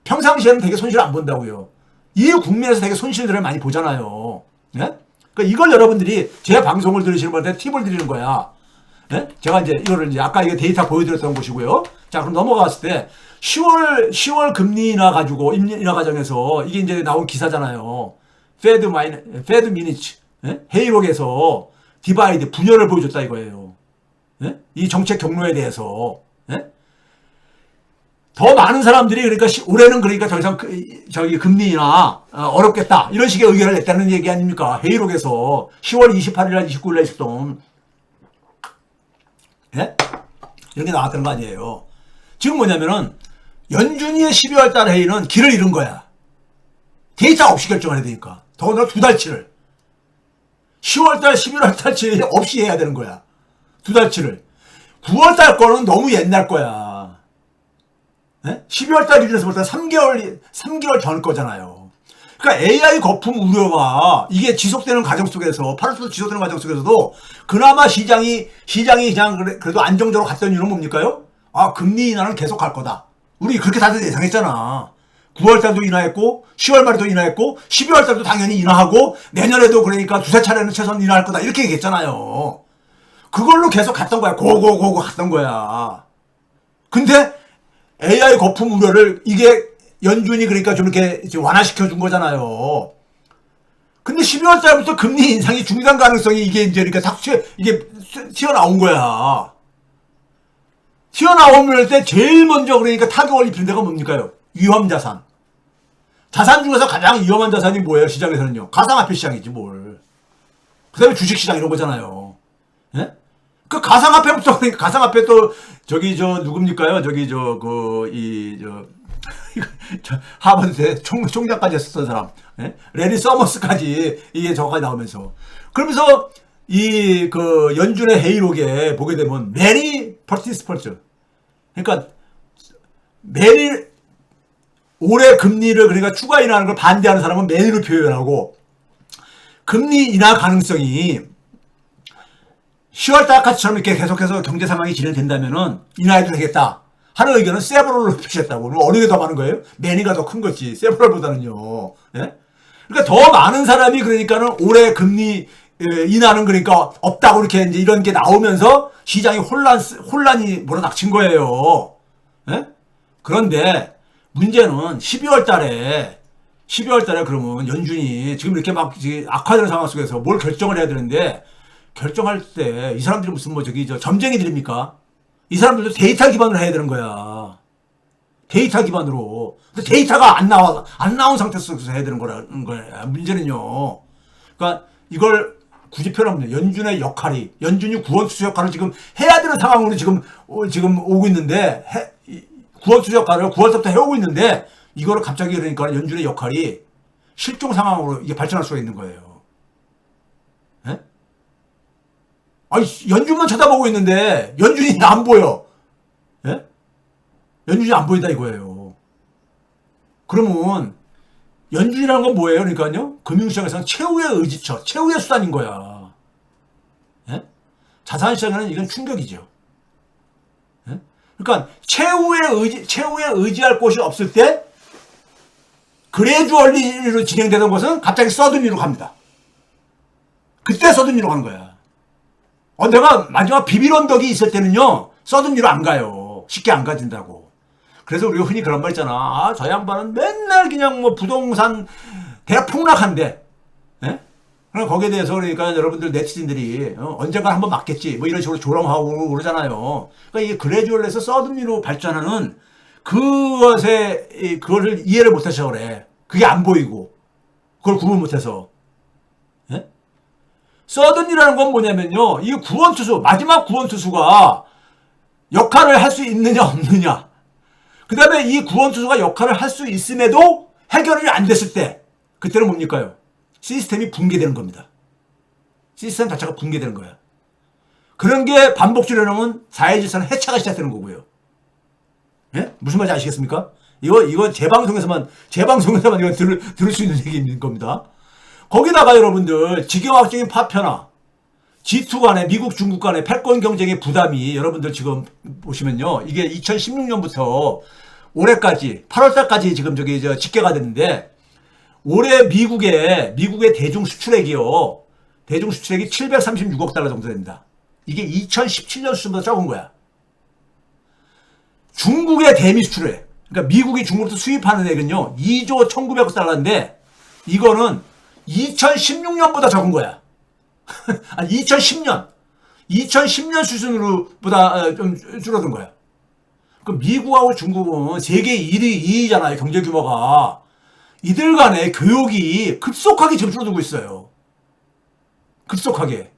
평상시에는 되게 손실 안 본다고요. 이 국민에서 되게 손실들을 많이 보잖아요. 예? 그러니까 이걸 여러분들이 제 방송을 들으시는 분한테 팁을 드리는 거야. 예? 제가 이거를 아까 이게 데이터 보여드렸던 것이고요. 자, 그럼 넘어갔을 때 10월 금리 인하 가지고 인하 과정에서 이게 이제 나온 기사잖아요. 페드 미니츠 회의록에서 디바이드 분열을 보여줬다 이거예요. 예? 이 정책 경로에 대해서. 예? 더 많은 사람들이 그러니까 올해는 그러니까 더 이상 금리 인하 어렵겠다 이런 식의 의견을 냈다는 얘기 아닙니까? 회의록에서 10월 28일날 29일날 있었던 예? 이런 게 나왔다는 거 아니에요. 지금 뭐냐면은 연준이의 12월 달 회의는 길을 잃은 거야. 데이터 없이 결정을 해야 되니까. 더군다나 두 달치를. 10월 달, 11월 달치 없이 해야 되는 거야. 두 달치를. 9월 달 거는 너무 옛날 거야. 예? 12월 달 기준에서 볼 때 3개월 전 거잖아요. 그러니까 AI 거품 우려가 이게 지속되는 과정 속에서 8월부터 지속되는 과정 속에서도 그나마 시장이 그냥 그래도 안정적으로 갔던 이유는 뭡니까요? 아, 금리 인하는 계속 갈 거다. 우리 그렇게 다들 예상했잖아. 9월 달도 인하했고 10월 말에도 인하했고 12월 달도 당연히 인하하고 내년에도 그러니까 두세 차례는 최소한 인하할 거다. 이렇게 얘기했잖아요. 그걸로 계속 갔던 거야. 고고고고 갔던 거야. 근데 AI 거품 우려를 이게 연준이 그러니까 좀 이렇게 완화시켜 준 거잖아요. 근데 12월 달부터 금리 인상이 중단 가능성이 이게 이제 그러니까 이게 튀어나온 거야. 튀어나오면 때 제일 먼저 그러니까 타격을 입힌 데가 뭡니까요? 위험 자산. 자산 중에서 가장 위험한 자산이 뭐예요? 시장에서는요. 가상화폐 시장이지 뭘. 그 다음에 주식시장 이런 거잖아요. 예? 그 가상화폐부터 그러니까 가상화폐 또 저기 누굽니까요? 저기 하버드 총장까지 했었던 사람. 예? 레리 서머스까지 이게 저까지 나오면서. 그러면서 이 연준의 회의록에 보게 되면 many participants. 그러니까 many 올해 금리를 그러니까 추가 인하하는 걸 반대하는 사람은 many로 표현하고 금리 인하 가능성이 10월 달까지처럼 이렇게 계속해서 경제 상황이 진행된다면은 인하해도 되겠다 하는 의견은 세브럴로 표시했다고. 어느 게 더 많은 거예요? many가 더 큰 거지. 세브럴보다는요. 예? 그러니까 더 많은 사람이 그러니까는 올해 금리 인하는 그러니까 없다고 이렇게 이제 이런 게 나오면서 시장이 혼란이 몰아닥친 거예요. 예? 그런데 문제는 12월 달에 그러면 연준이 지금 이렇게 막 악화되는 상황 속에서 뭘 결정을 해야 되는데 결정할 때 이 사람들이 무슨 점쟁이들입니까? 이 사람들도 데이터 기반으로 해야 되는 거야. 데이터 기반으로. 근데 데이터가 안 나온 상태 속에서 해야 되는 거라는 거야. 문제는요. 그러니까 이걸 굳이 표현하면 연준의 역할이 연준이 구원투수 역할을 지금 해야 되는 상황으로 지금 오고 있는데 9월투수 역할을 9월부터 해오고 있는데 이거를 갑자기 그러니까 연준의 역할이 실종 상황으로 이게 발전할 수가 있는 거예요. 예? 아니 연준만 쳐다보고 있는데 연준이 안 보여. 예? 연준이 안 보인다 이거예요. 그러면 연준이라는 건 뭐예요? 그러니까요. 금융시장에서는 최후의 의지처, 최후의 수단인 거야. 예? 자산시장에는 이건 충격이죠. 예? 그러니까 최후의 의지할 곳이 없을 때 그래주얼리로 진행되던 것은 갑자기 서든리로 갑니다. 그때 서든리로 간 거야. 내가 마지막 비빌 언덕이 있을 때는요. 서든리로 안 가요. 쉽게 안 가진다고. 그래서 우리가 흔히 그런 말 있잖아. 아, 저 양반은 맨날 그냥 부동산 대략 폭락한데. 예? 그럼 거기에 대해서 그러니까 여러분들 네티즌들이 언젠가 한번 맞겠지. 이런 식으로 조롱하고 그러잖아요. 그러니까 이게 그래주얼에서 서든리로 발전하는 그거를 이해를 못해서 그래. 그게 안 보이고. 그걸 구분 못해서. 예? 서든리라는 건 뭐냐면요. 이 마지막 구원투수가 역할을 할 수 있느냐, 없느냐. 그 다음에 이 구원투수가 역할을 할 수 있음에도 해결이 안 됐을 때, 그때는 뭡니까요? 시스템이 붕괴되는 겁니다. 시스템 자체가 붕괴되는 거야. 그런 게 반복적으로 일어나면 사회질서는 해체가 시작되는 거고요. 예? 무슨 말인지 아시겠습니까? 이거 제 방송에서만 이거 들을 수 있는 얘기인 겁니다. 거기다가 여러분들 지경학적인 파편화, G2 간에 미국 중국 간의 패권 경쟁의 부담이 여러분들 지금 보시면요. 이게 2016년부터 올해까지 8월달까지 지금 집계가 됐는데 올해 미국의 대중 수출액이요. 대중 수출액이 736억 달러 정도 됩니다. 이게 2017년 수준보다 적은 거야. 중국의 대미 수출액. 그러니까 미국이 중국으로부터 수입하는 액은요. 2조 1900억 달러인데 이거는 2016년보다 적은 거야. 아니 2010년 수준으로보다 좀 줄어든 거야. 그럼 미국하고 중국은 세계 2위잖아요. 경제 규모가. 이들 간의 교역이 급속하게 지금 줄어들고 있어요. 급속하게.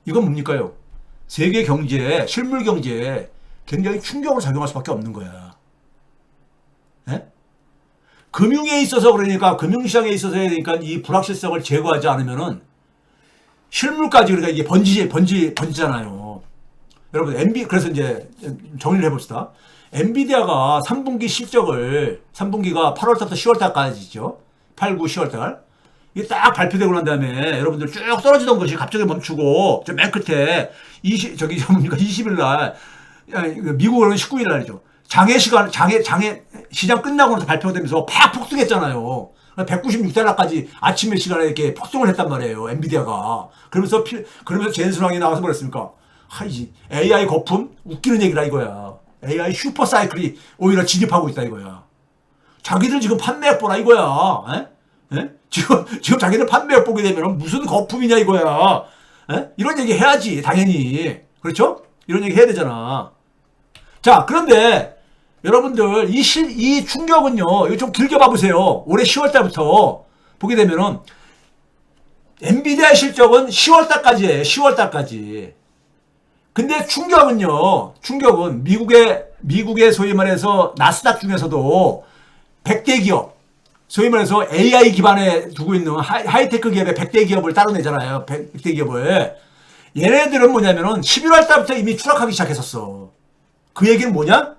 이건 뭡니까요? 세계 경제에, 실물 경제에 굉장히 충격으로 작용할 수밖에 없는 거야. 예? 금융에 있어서 그러니까 금융시장에 있어서 그러니까 이 불확실성을 제거하지 않으면은 실물까지 그러니까 이게 번지잖아요. 여러분 그래서 이제 정리를 해봅시다. 엔비디아가 3분기 실적을 3분기가 8월달부터 10월달까지죠. 8, 9, 10월달. 이게 딱 발표되고 난 다음에 여러분들 쭉 떨어지던 것이 갑자기 멈추고 저 맨 끝에 20일 날 미국으로는 19일 날이죠. 장애 시장 끝나고 나서 발표되면서 팍 폭등했잖아요. 196달러까지 아침 몇 시간에 이렇게 폭등을 했단 말이에요. 엔비디아가. 그러면서 젠슨왕이 나와서 뭐랬습니까? AI 거품? 웃기는 얘기라 이거야. AI 슈퍼 사이클이 오히려 진입하고 있다 이거야. 자기들 지금 판매액 보라 이거야. 에? 에? 지금 자기들 판매액 보게 되면 무슨 거품이냐 이거야. 에? 이런 얘기 해야지 당연히. 그렇죠? 이런 얘기 해야 되잖아. 자, 그런데 여러분들 이 충격은요. 이거 좀 길게 봐보세요. 올해 10월달부터 보게 되면은 엔비디아의 실적은 10월달까지예요. 10월달까지. 근데 충격은 미국의 소위 말해서 나스닥 중에서도 100대 기업, 소위 말해서 AI 기반에 두고 있는 하이테크 기업의 100대 기업을 따로내잖아요. 100대 기업을. 얘네들은 뭐냐면은 11월 달부터 이미 추락하기 시작했었어. 그 얘기는 뭐냐?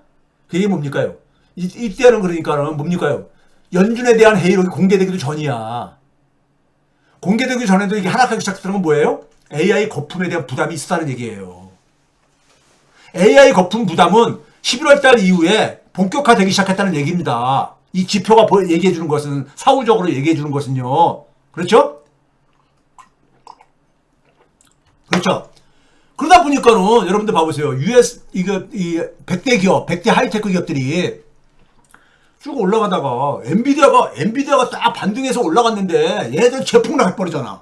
그 얘기 뭡니까요? 이때는 그러니까는 뭡니까요? 연준에 대한 회의록이 공개되기도 전이야. 공개되기 전에도 이게 하락하기 시작했던 건 뭐예요? AI 거품에 대한 부담이 있었다는 얘기예요. AI 거품 부담은 11월 달 이후에 본격화되기 시작했다는 얘기입니다. 이 지표가 얘기해 주는 것은, 사후적으로 얘기해 주는 것은요. 그렇죠? 그렇죠? 그러다 보니까는 여러분들 봐보세요. 이 100대 기업, 100대 하이테크 기업들이 쭉 올라가다가 엔비디아가 딱 반등해서 올라갔는데 얘네들 재폭락해버리잖아.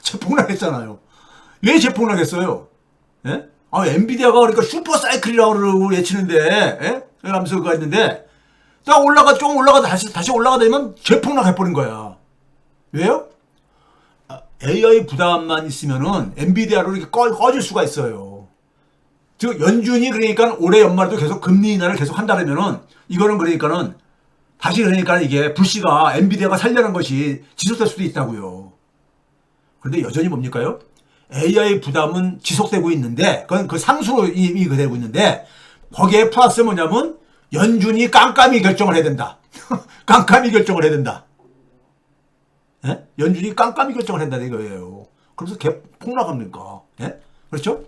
재폭락했잖아요. 왜 재폭락했어요? 예? 엔비디아가 그러니까 슈퍼 사이클이라고 외치는데, 예? 하면서 그거 했는데, 딱 좀 올라가다 다시 올라가다 재폭락해버린 거야. 왜요? AI 부담만 있으면은 엔비디아로 이렇게 꺼질 수가 있어요. 즉, 연준이 그러니까 올해 연말에도 계속 금리 인하를 계속 한다면은, 이거는 그러니까는, 다시 그러니까 이게 불씨가 엔비디아가 살려는 것이 지속될 수도 있다고요. 그런데 여전히 뭡니까요? AI 부담은 지속되고 있는데, 그건 그 상수로 이미 되고 있는데, 거기에 플러스 뭐냐면, 연준이 깜깜이 결정을 해야 된다. 깜깜이 결정을 해야 된다. 예? 연준이 깜깜이 결정을 한다는 이거예요. 그래서 폭락합니까? 예? 그렇죠?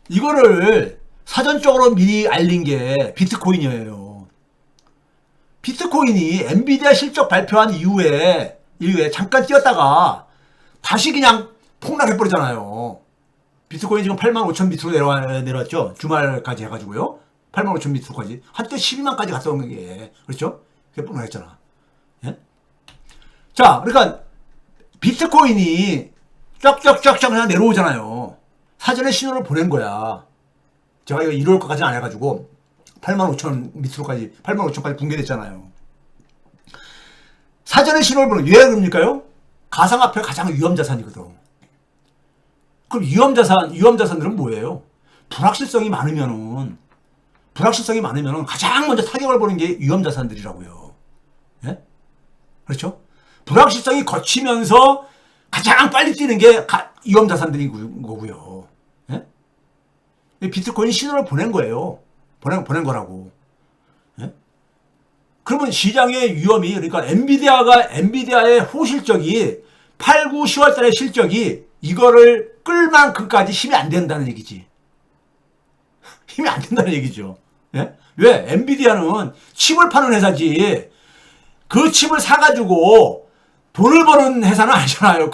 이거를 사전적으로 미리 알린 게 비트코인이에요. 비트코인이 엔비디아 실적 발표한 이후에 잠깐 뛰었다가 다시 그냥 폭락해버리잖아요. 비트코인 지금 85,000 밑으로 내려왔죠. 주말까지 해가지고요. 85,000 밑으로까지. 한때 12만까지 갔다 온 게. 그렇죠? 그게 폭락했잖아. 예? 자, 그러니까 비트코인이 쫙쫙쫙쫙 그냥 내려오잖아요. 사전에 신호를 보낸 거야. 제가 이거 1월 거까지는 안 해가지고 85,000 밑으로까지 85,000까지 붕괴됐잖아요. 사전에 신호를 보낸 왜 그럽니까요? 가상화폐가 가장 위험자산이거든. 그럼 위험자산들은 뭐예요? 불확실성이 많으면은 가장 먼저 타격을 보는 게 위험자산들이라고요. 예? 그렇죠? 불확실성이 거치면서 가장 빨리 뛰는 게 위험자산들인 거고요. 예? 비트코인 신호를 보낸 거예요. 보낸 거라고. 예? 그러면 시장의 위험이, 그러니까 엔비디아의 호실적이 8, 9, 10월 달의 실적이 이거를 끌 만큼까지 힘이 안 된다는 얘기지. 힘이 안 된다는 얘기죠. 예? 왜? 엔비디아는 칩을 파는 회사지. 그 칩을 사가지고 돈을 버는 회사는 아니잖아요.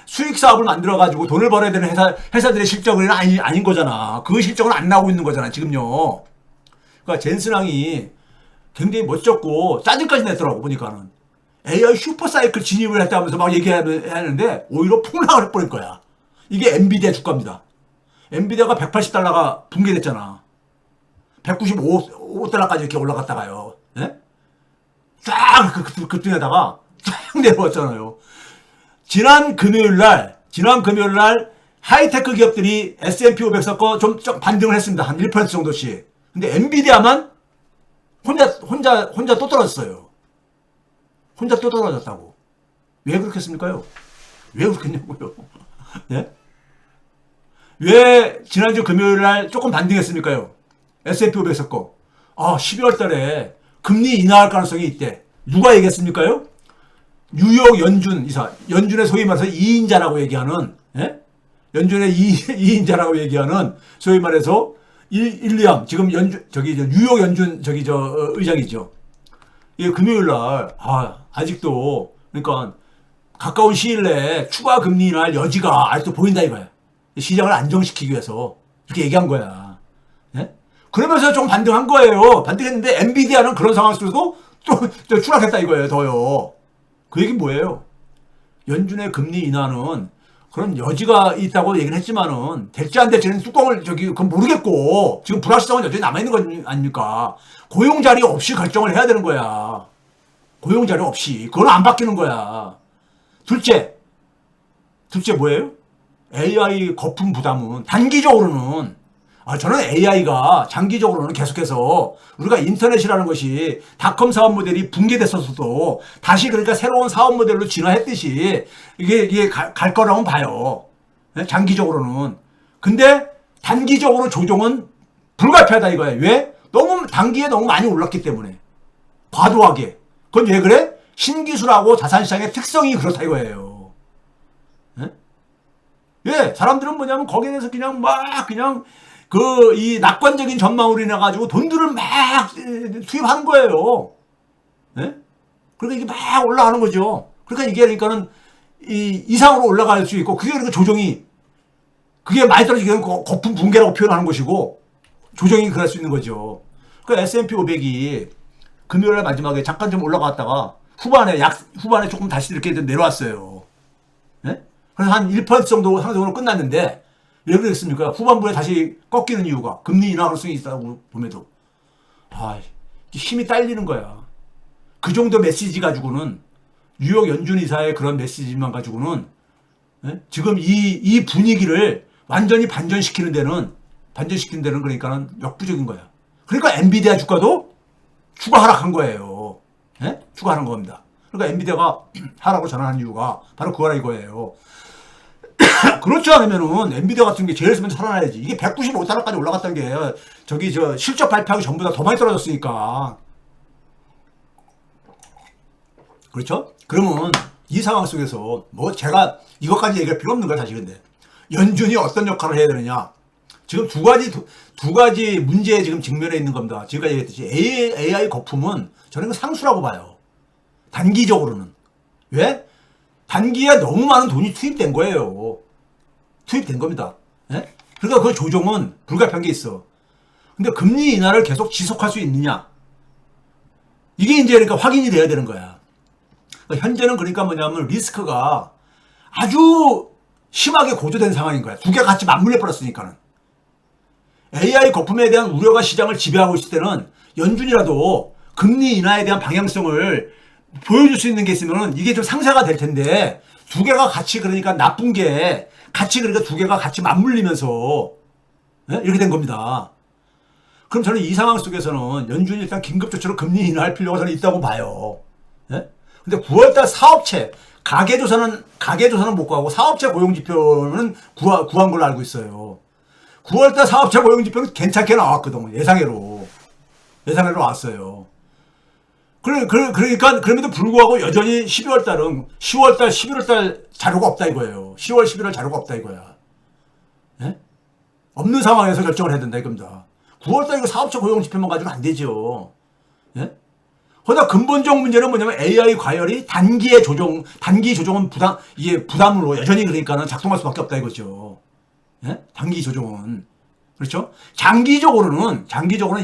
수익 사업을 만들어가지고 돈을 벌어야 되는 회사들의 실적은 아닌 거잖아. 그 실적은 안 나오고 있는 거잖아, 지금요. 그러니까 젠슨왕이 굉장히 멋졌고 짜증까지 냈더라고, 보니까는. AI 슈퍼 사이클 진입을 했다면서 막 얘기하는데 오히려 폭락을 해버릴 거야. 이게 엔비디아 주가입니다. 엔비디아가 180달러가 붕괴됐잖아. 195달러까지 이렇게 올라갔다가요. 예? 쫙 급등하다가 쫙 내려왔잖아요. 지난 금요일 날 하이테크 기업들이 S&P 500 섞어 좀 반등을 했습니다. 한 1% 정도씩. 근데 엔비디아만 혼자 또 떨어졌어요. 혼자 또 떨어졌다고. 왜 그렇겠습니까요? 왜 그렇겠냐고요. 예? 왜 지난주 금요일 날 조금 반등했습니까요? S&P 500 섞어. 아, 12월 달에 금리 인하할 가능성이 있대. 누가 얘기했습니까요? 뉴욕 연준 이사, 연준의 소위 말해서 2인자라고 얘기하는, 예? 연준의 2인자라고 얘기하는, 소위 말해서 2항, 지금 뉴욕 연준, 의장이죠. 이 금요일 날, 아직도, 그러니까, 가까운 시일 내에 추가 금리 인하할 여지가 아직도 보인다 이거야. 시장을 안정시키기 위해서. 이렇게 얘기한 거야. 예? 그러면서 좀 반등한 거예요. 반등했는데, 엔비디아는 그런 상황 속에서도 또 추락했다 이거예요, 더요. 그 얘기는 뭐예요? 연준의 금리 인하는 그런 여지가 있다고 얘기는 했지만은 될지 안 될지는 뚜껑을 그건 모르겠고 지금 불확실성은 여전히 남아있는 거 아닙니까? 고용 자리 없이 결정을 해야 되는 거야. 고용 자리 없이. 그건 안 바뀌는 거야. 둘째 뭐예요? AI 거품 부담은 단기적으로는 저는 AI가 장기적으로는 계속해서 우리가 인터넷이라는 것이 닷컴 사업 모델이 붕괴됐었어도 다시 그러니까 새로운 사업 모델로 진화했듯이 이게 갈 거라고 봐요. 장기적으로는. 근데 단기적으로 조정은 불가피하다 이거예요. 왜? 단기에 너무 많이 올랐기 때문에. 과도하게. 그건 왜 그래? 신기술하고 자산시장의 특성이 그렇다 이거예요. 예, 사람들은 뭐냐면 거기에 대해서 그냥 이 낙관적인 전망으로 인해 가지고 돈들을 막 투입하는 거예요. 예? 그러니까 이게 막 올라가는 거죠. 그러니까 이게 그러니까는 이상으로 올라갈 수 있고 그게 그러니까 조정이 그게 많이 떨어지게 되면 거품 붕괴라고 표현하는 것이고 조정이 그럴 수 있는 거죠. 그 S&P 500이 금요일에 마지막에 잠깐 좀 올라갔다가 후반에 조금 다시 이렇게 내려왔어요. 예? 그래서 한 1% 정도 상승으로 끝났는데 왜 그랬습니까? 후반부에 다시 꺾이는 이유가 금리 인하 가능성이 있다고 봄에도 힘이 딸리는 거야. 그 정도 메시지 가지고는 뉴욕 연준 이사의 그런 메시지만 가지고는 지금 이 분위기를 완전히 반전시키는 데는 그러니까는 역부족인 거야. 그러니까 엔비디아 주가도 추가 하락한 거예요. 추가 하락한 겁니다. 그러니까 엔비디아가 하락으로 전환한 이유가 바로 그거라 이거예요. 그렇지 않으면은 엔비디아 같은 게 제일 먼저 살아나야지. 이게 195달러까지 올라갔다는 게 실적 발표하기 전보다 더 많이 떨어졌으니까. 그렇죠? 그러면 이 상황 속에서 제가 이것까지 얘기할 필요 없는 거야 사실. 근데 연준이 어떤 역할을 해야 되느냐? 지금 두 가지 문제에 지금 직면해 있는 겁니다. 지금까지 얘기했듯이 AI 거품은 저는 상수라고 봐요. 단기적으로는. 왜? 단기에 너무 많은 돈이 투입된 거예요. 투입된 겁니다. 예? 그러니까 그 조정은 불가피한 게 있어. 근데 금리 인하를 계속 지속할 수 있느냐? 이게 이제 그러니까 확인이 돼야 되는 거야. 현재는 그러니까 뭐냐면 리스크가 아주 심하게 고조된 상황인 거야. 두 개가 같이 맞물려 버렸으니까는. AI 거품에 대한 우려가 시장을 지배하고 있을 때는 연준이라도 금리 인하에 대한 방향성을 보여줄 수 있는 게 있으면은 이게 좀 상쇄가 될 텐데 두 개가 같이 그러니까 나쁜 게 같이 그러니까 두 개가 같이 맞물리면서 이렇게 된 겁니다. 그럼 저는 이 상황 속에서는 연준이 일단 긴급조치로 금리 인하할 필요가 저는 있다고 봐요. 근데 9월달 사업체 가계조사는 못 가고 사업체 고용지표는 구한 걸로 알고 있어요. 9월달 사업체 고용지표는 괜찮게 나왔거든. 예상외로 나왔어요. 그러니까 그럼에도 불구하고 여전히 12월달은 10월달, 11월달 자료가 없다 이거예요. 10월, 11월 자료가 없다 이거야. 예? 없는 상황에서 결정을 해야 된다 이겁니다. 9월달 이거 사업체 고용지표만 가지고는 안 되죠. 예? 그러나 근본적 문제는 뭐냐면 AI 과열이 단기 조정은 부담으로 여전히 그러니까는 작동할 수밖에 없다 이거죠. 예? 단기 조정은. 그렇죠? 장기적으로는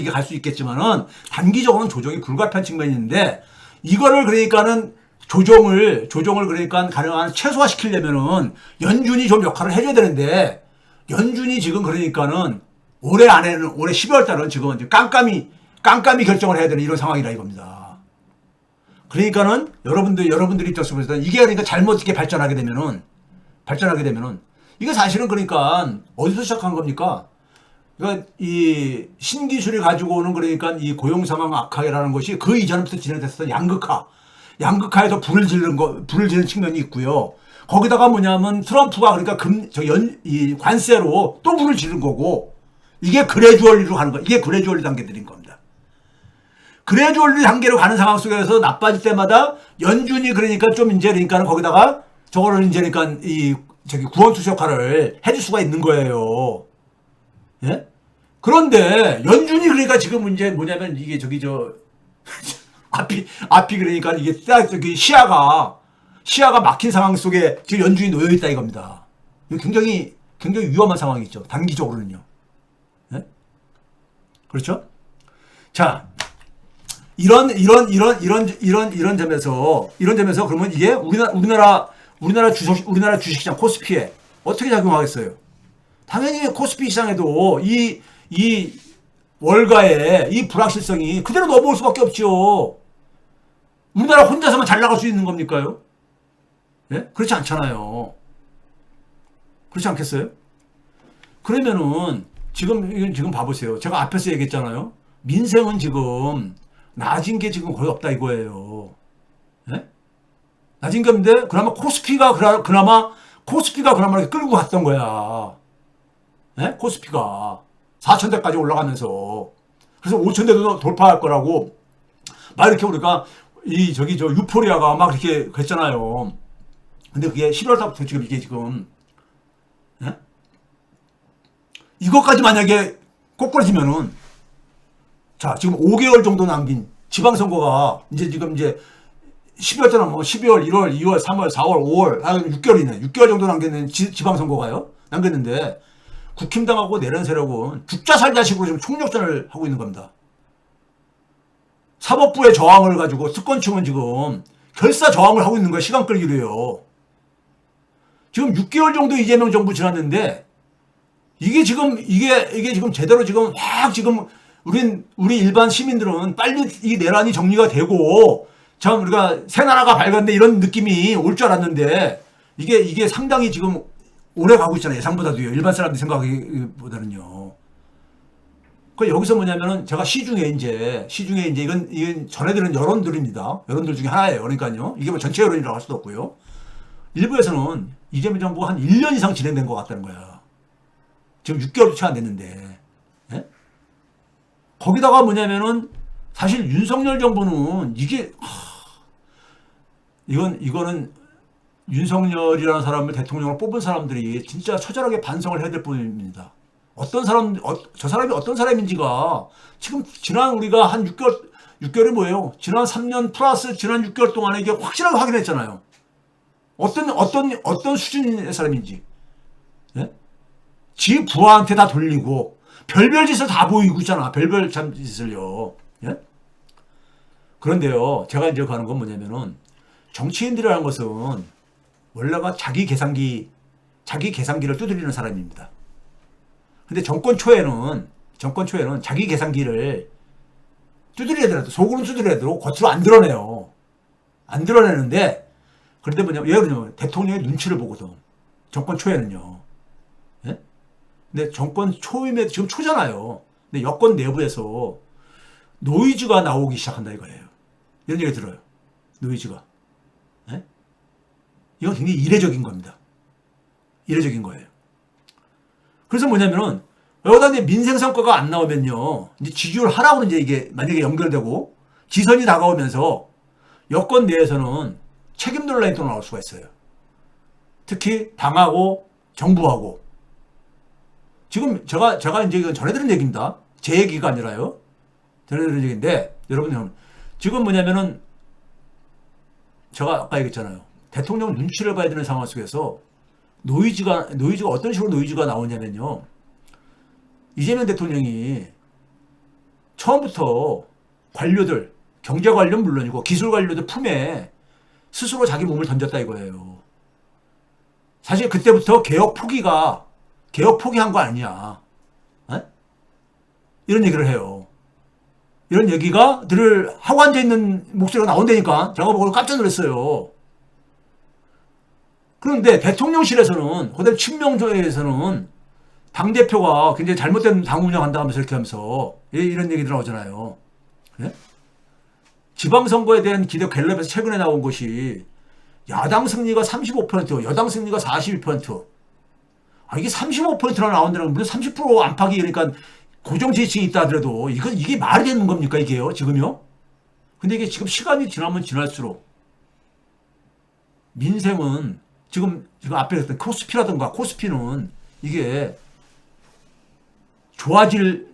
이게 갈 수 있겠지만은 단기적으로는 조정이 불가피한 측면이 있는데 이거를 그러니까는 조정을 그러니까 가능한 최소화시키려면은 연준이 좀 역할을 해줘야 되는데 연준이 지금 그러니까는 올해 12월 달은 지금 이제 깜깜이 결정을 해야 되는 이런 상황이라 이겁니다. 그러니까는 여러분들 입장에서 보시면 이게 그러니까 잘못 이렇게 발전하게 되면은 이게 사실은 그러니까 어디서 시작한 겁니까? 그러니까 이 신기술이 가지고 오는 그러니까 이 고용 상황 악화라는 것이 그 이전부터 진행됐었던 양극화에서 불을 지르는 측면이 있고요. 거기다가 뭐냐면 트럼프가 그러니까 이 관세로 또 불을 지른 거고 이게 그래주얼리로 가는 거. 이게 그래주얼리 단계들인 겁니다. 그래주얼리 단계로 가는 상황 속에서 나빠질 때마다 연준이 그러니까 좀 이제 그러니까는 거기다가 저거를 이제 그러니까 이 저기 구원투수 역할을 해줄 수가 있는 거예요. 예? 그런데 연준이 그러니까 지금 문제 뭐냐면 이게 저기 저 앞이 그러니까 이게 딱 저기 시야가 막힌 상황 속에 지금 연준이 놓여 있다 이겁니다. 이거 굉장히 위험한 상황이죠. 단기적으로는요. 예? 그렇죠? 자, 이런 점에서 그러면 이게 우리나라 주식시장 코스피에 어떻게 작용하겠어요? 당연히 코스피 시장에도 이 월가의 이 불확실성이 그대로 넘어올 수밖에 없죠. 우리나라 혼자서만 잘 나갈 수 있는 겁니까요? 예? 그렇지 않잖아요. 그렇지 않겠어요? 그러면은 지금 봐보세요. 제가 앞에서 얘기했잖아요. 민생은 지금 낮은 게 지금 거의 없다 이거예요. 예? 낮은 게 없는데 그나마 코스피가 이렇게 끌고 갔던 거야. 예? 코스피가 4,000대까지 올라가면서 그래서 5,000대도 돌파할 거라고 막 이렇게 우리가 저 유포리아가 막 이렇게 그랬잖아요. 근데 그게 11월 달부터 지금 이게 지금 예? 이것까지 만약에 꼬꾸라지면은 자 지금 5개월 정도 남긴 지방선거가 이제 12월 때는 뭐 12월, 1월, 2월, 3월, 4월, 5월 6개월이네. 6개월 정도 남겼는 지방선거가요. 남겼는데 국힘당하고 내란 세력은 죽자 살자 식으로 지금 총력전을 하고 있는 겁니다. 사법부의 저항을 가지고 특권층은 지금 결사 저항을 하고 있는 거야. 시간 끌기로요. 지금 6개월 정도 이재명 정부 지났는데 이게 지금 제대로 지금 확 지금 우리 일반 시민들은 빨리 이 내란이 정리가 되고 참 우리가 새 나라가 밝았네 이런 느낌이 올 줄 알았는데 이게 상당히 지금 오래 가고 있잖아요. 예상보다도요. 일반 사람들 생각보다는요. 그 여기서 뭐냐면은 제가 시중에 이제 이건 전해드리는 여론들입니다. 여론들 중에 하나예요. 그러니까요. 이게 뭐 전체 여론이라고 할 수도 없고요. 일부에서는 이재명 정부가 한 1년 이상 진행된 것 같다는 거야. 지금 6개월도 채 안 됐는데. 예? 거기다가 뭐냐면은 사실 윤석열 정부는 이거는 윤석열이라는 사람을 대통령으로 뽑은 사람들이 진짜 처절하게 반성을 해야 될 뿐입니다. 저 사람이 어떤 사람인지가 지금 지난 우리가 한 6개월이 뭐예요? 지난 3년 플러스 지난 6개월 동안에 이게 확실하게 확인했잖아요. 어떤 수준의 사람인지. 예? 지 부하한테 다 돌리고 별별 짓을 다 보이고 있잖아. 별별 참 짓을요. 예? 그런데요. 제가 이제 가는 건 뭐냐면은 정치인들이라는 것은 원래가 자기 계산기를 두드리는 사람입니다. 근데 정권 초에는 자기 계산기를 두드려야 되더라도 속으로 두드려야 되고 겉으로 안 드러내요. 안 드러내는데 그런데 왜 그러냐면 대통령의 눈치를 보거든. 정권 초에는요. 예? 근데 정권 초임에 지금 초잖아요. 근데 여권 내부에서 노이즈가 나오기 시작한다 이거예요. 이런 얘기 들어요. 노이즈가. 예? 이건 굉장히 이례적인 겁니다. 이례적인 거예요. 그래서 뭐냐면은 여기다 이제 민생 성과가 안 나오면요. 이제 지지율 하락으로 이제 이게 만약에 연결되고 지선이 다가오면서 여권 내에서는 책임 논란이 또 나올 수가 있어요. 특히 당하고 정부하고. 지금 제가 이제 이건 전해드린 얘기입니다. 제 얘기가 아니라요. 전해드린 얘기인데 여러분 지금 뭐냐면은 제가 아까 얘기했잖아요. 대통령 눈치를 봐야 되는 상황 속에서 노이즈가 어떤 식으로 노이즈가 나오냐면요. 이재명 대통령이 처음부터 관료들, 경제 관료는 물론이고 기술 관료들 품에 스스로 자기 몸을 던졌다 이거예요. 사실 그때부터 개혁 포기한 거 아니냐. 에? 이런 얘기를 해요. 이런 얘기가 늘 하고 앉아있는 목소리가 나온다니까 제가 보고 깜짝 놀랐어요. 그런데 대통령실에서는 그다음 친명조에서는 당대표가 굉장히 잘못된 당 운영한다 하면서 이렇게 하면서 이런 얘기들 나오잖아요. 네? 지방선거에 대한 기대 갤럽에서 최근에 나온 것이 야당 승리가 35%, 여당 승리가 42%. 이게 35%나 나온다는 건 물론 30% 안팎이 그러니까 고정 지지층이 있다 하더라도 이게 말이 되는 겁니까 이게요 지금요? 근데 이게 지금 시간이 지나면 지날수록 민생은 지금 앞에 했던 코스피라든가 코스피는 이게 좋아질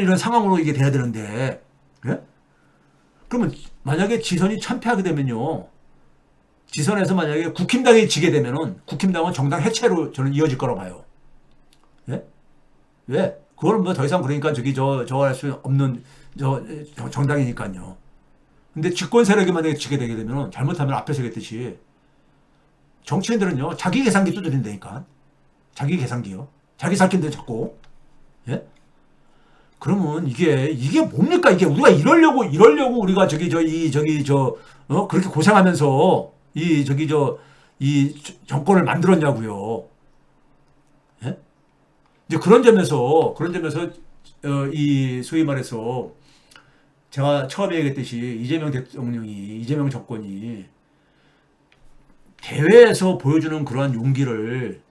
이런 상황으로 이게 돼야 되는데, 예? 그러면 만약에 지선이 참패하게 되면요, 지선에서 만약에 국힘당이 지게 되면은 국힘당은 정당 해체로 저는 이어질 거라고 봐요. 예? 왜? 그걸 뭐 더 이상 그러니까 저 할 수 없는 정당이니까요. 근데 집권 세력이 만약에 지게 되게 되면은 잘못하면 앞에서 얘기했듯이 정치인들은요 자기 계산기 두드린다니까. 자기 계산기요. 자기 살긴데 자꾸. 예? 그러면 이게 뭡니까? 이게 우리가 이러려고 우리가 그렇게 고생하면서 이 정권을 만들었냐고요. 예? 이제 그런 점에서 이 소위 말해서 제가 처음에 얘기했듯이 이재명 정권이 대회에서 보여주는 그러한 용기를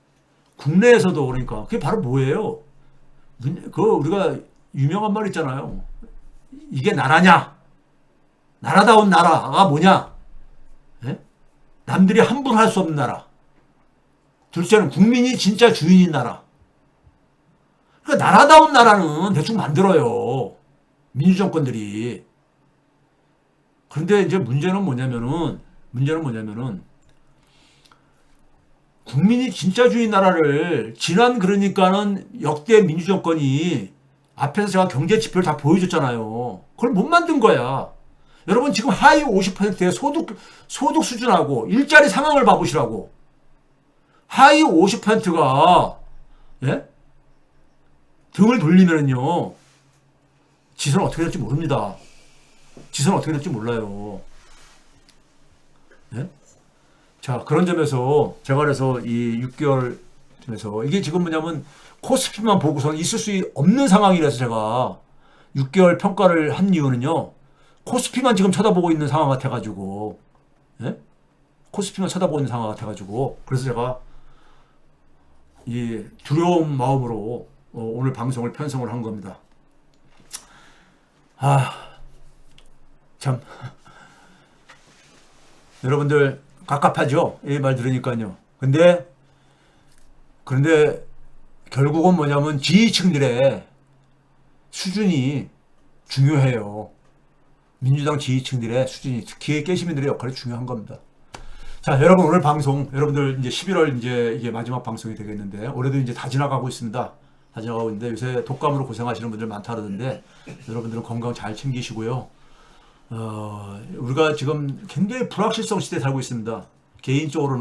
국내에서도 그러니까 그게 바로 뭐예요? 우리가 유명한 말 있잖아요. 이게 나라냐? 나라다운 나라가 뭐냐? 예? 남들이 함부로 할 수 없는 나라. 둘째는 국민이 진짜 주인인 나라. 그러니까 나라다운 나라는 대충 만들어요. 민주정권들이. 그런데 이제 문제는 뭐냐면은 국민이 진짜 주인 나라를 지난 그러니까는 역대 민주정권이 앞에서 제가 경제 지표를 다 보여줬잖아요. 그걸 못 만든 거야. 여러분 지금 하위 50%의 소득 수준하고 일자리 상황을 봐보시라고. 하위 50%가 예? 등을 돌리면은요 지선은 어떻게 될지 모릅니다. 지선은 어떻게 될지 몰라요. 예? 자, 그런 점에서 제가 그래서 이 6개월 점에서 이게 지금 뭐냐면 코스피만 보고서는 있을 수 없는 상황이라서 제가 6개월 평가를 한 이유는요. 코스피만 지금 쳐다보고 있는 상황 같아가지고, 예? 코스피만 쳐다보고 있는 상황 같아가지고, 그래서 제가 이 두려운 마음으로 오늘 방송을 편성을 한 겁니다. 참 여러분들 갑갑하죠? 이 말 들으니까요. 그런데 결국은 뭐냐면 지지층들의 수준이 중요해요. 민주당 지지층들의 수준이, 특히 깨시민들의 역할이 중요한 겁니다. 자, 여러분 오늘 방송, 여러분들 이제 11월 이게 마지막 방송이 되겠는데, 올해도 이제 다 지나가고 있습니다. 다 지나가고 있는데, 요새 독감으로 고생하시는 분들 많다 그러는데, 여러분들은 건강 잘 챙기시고요. 우리가 지금 굉장히 불확실성 시대에 살고 있습니다. 개인적으로는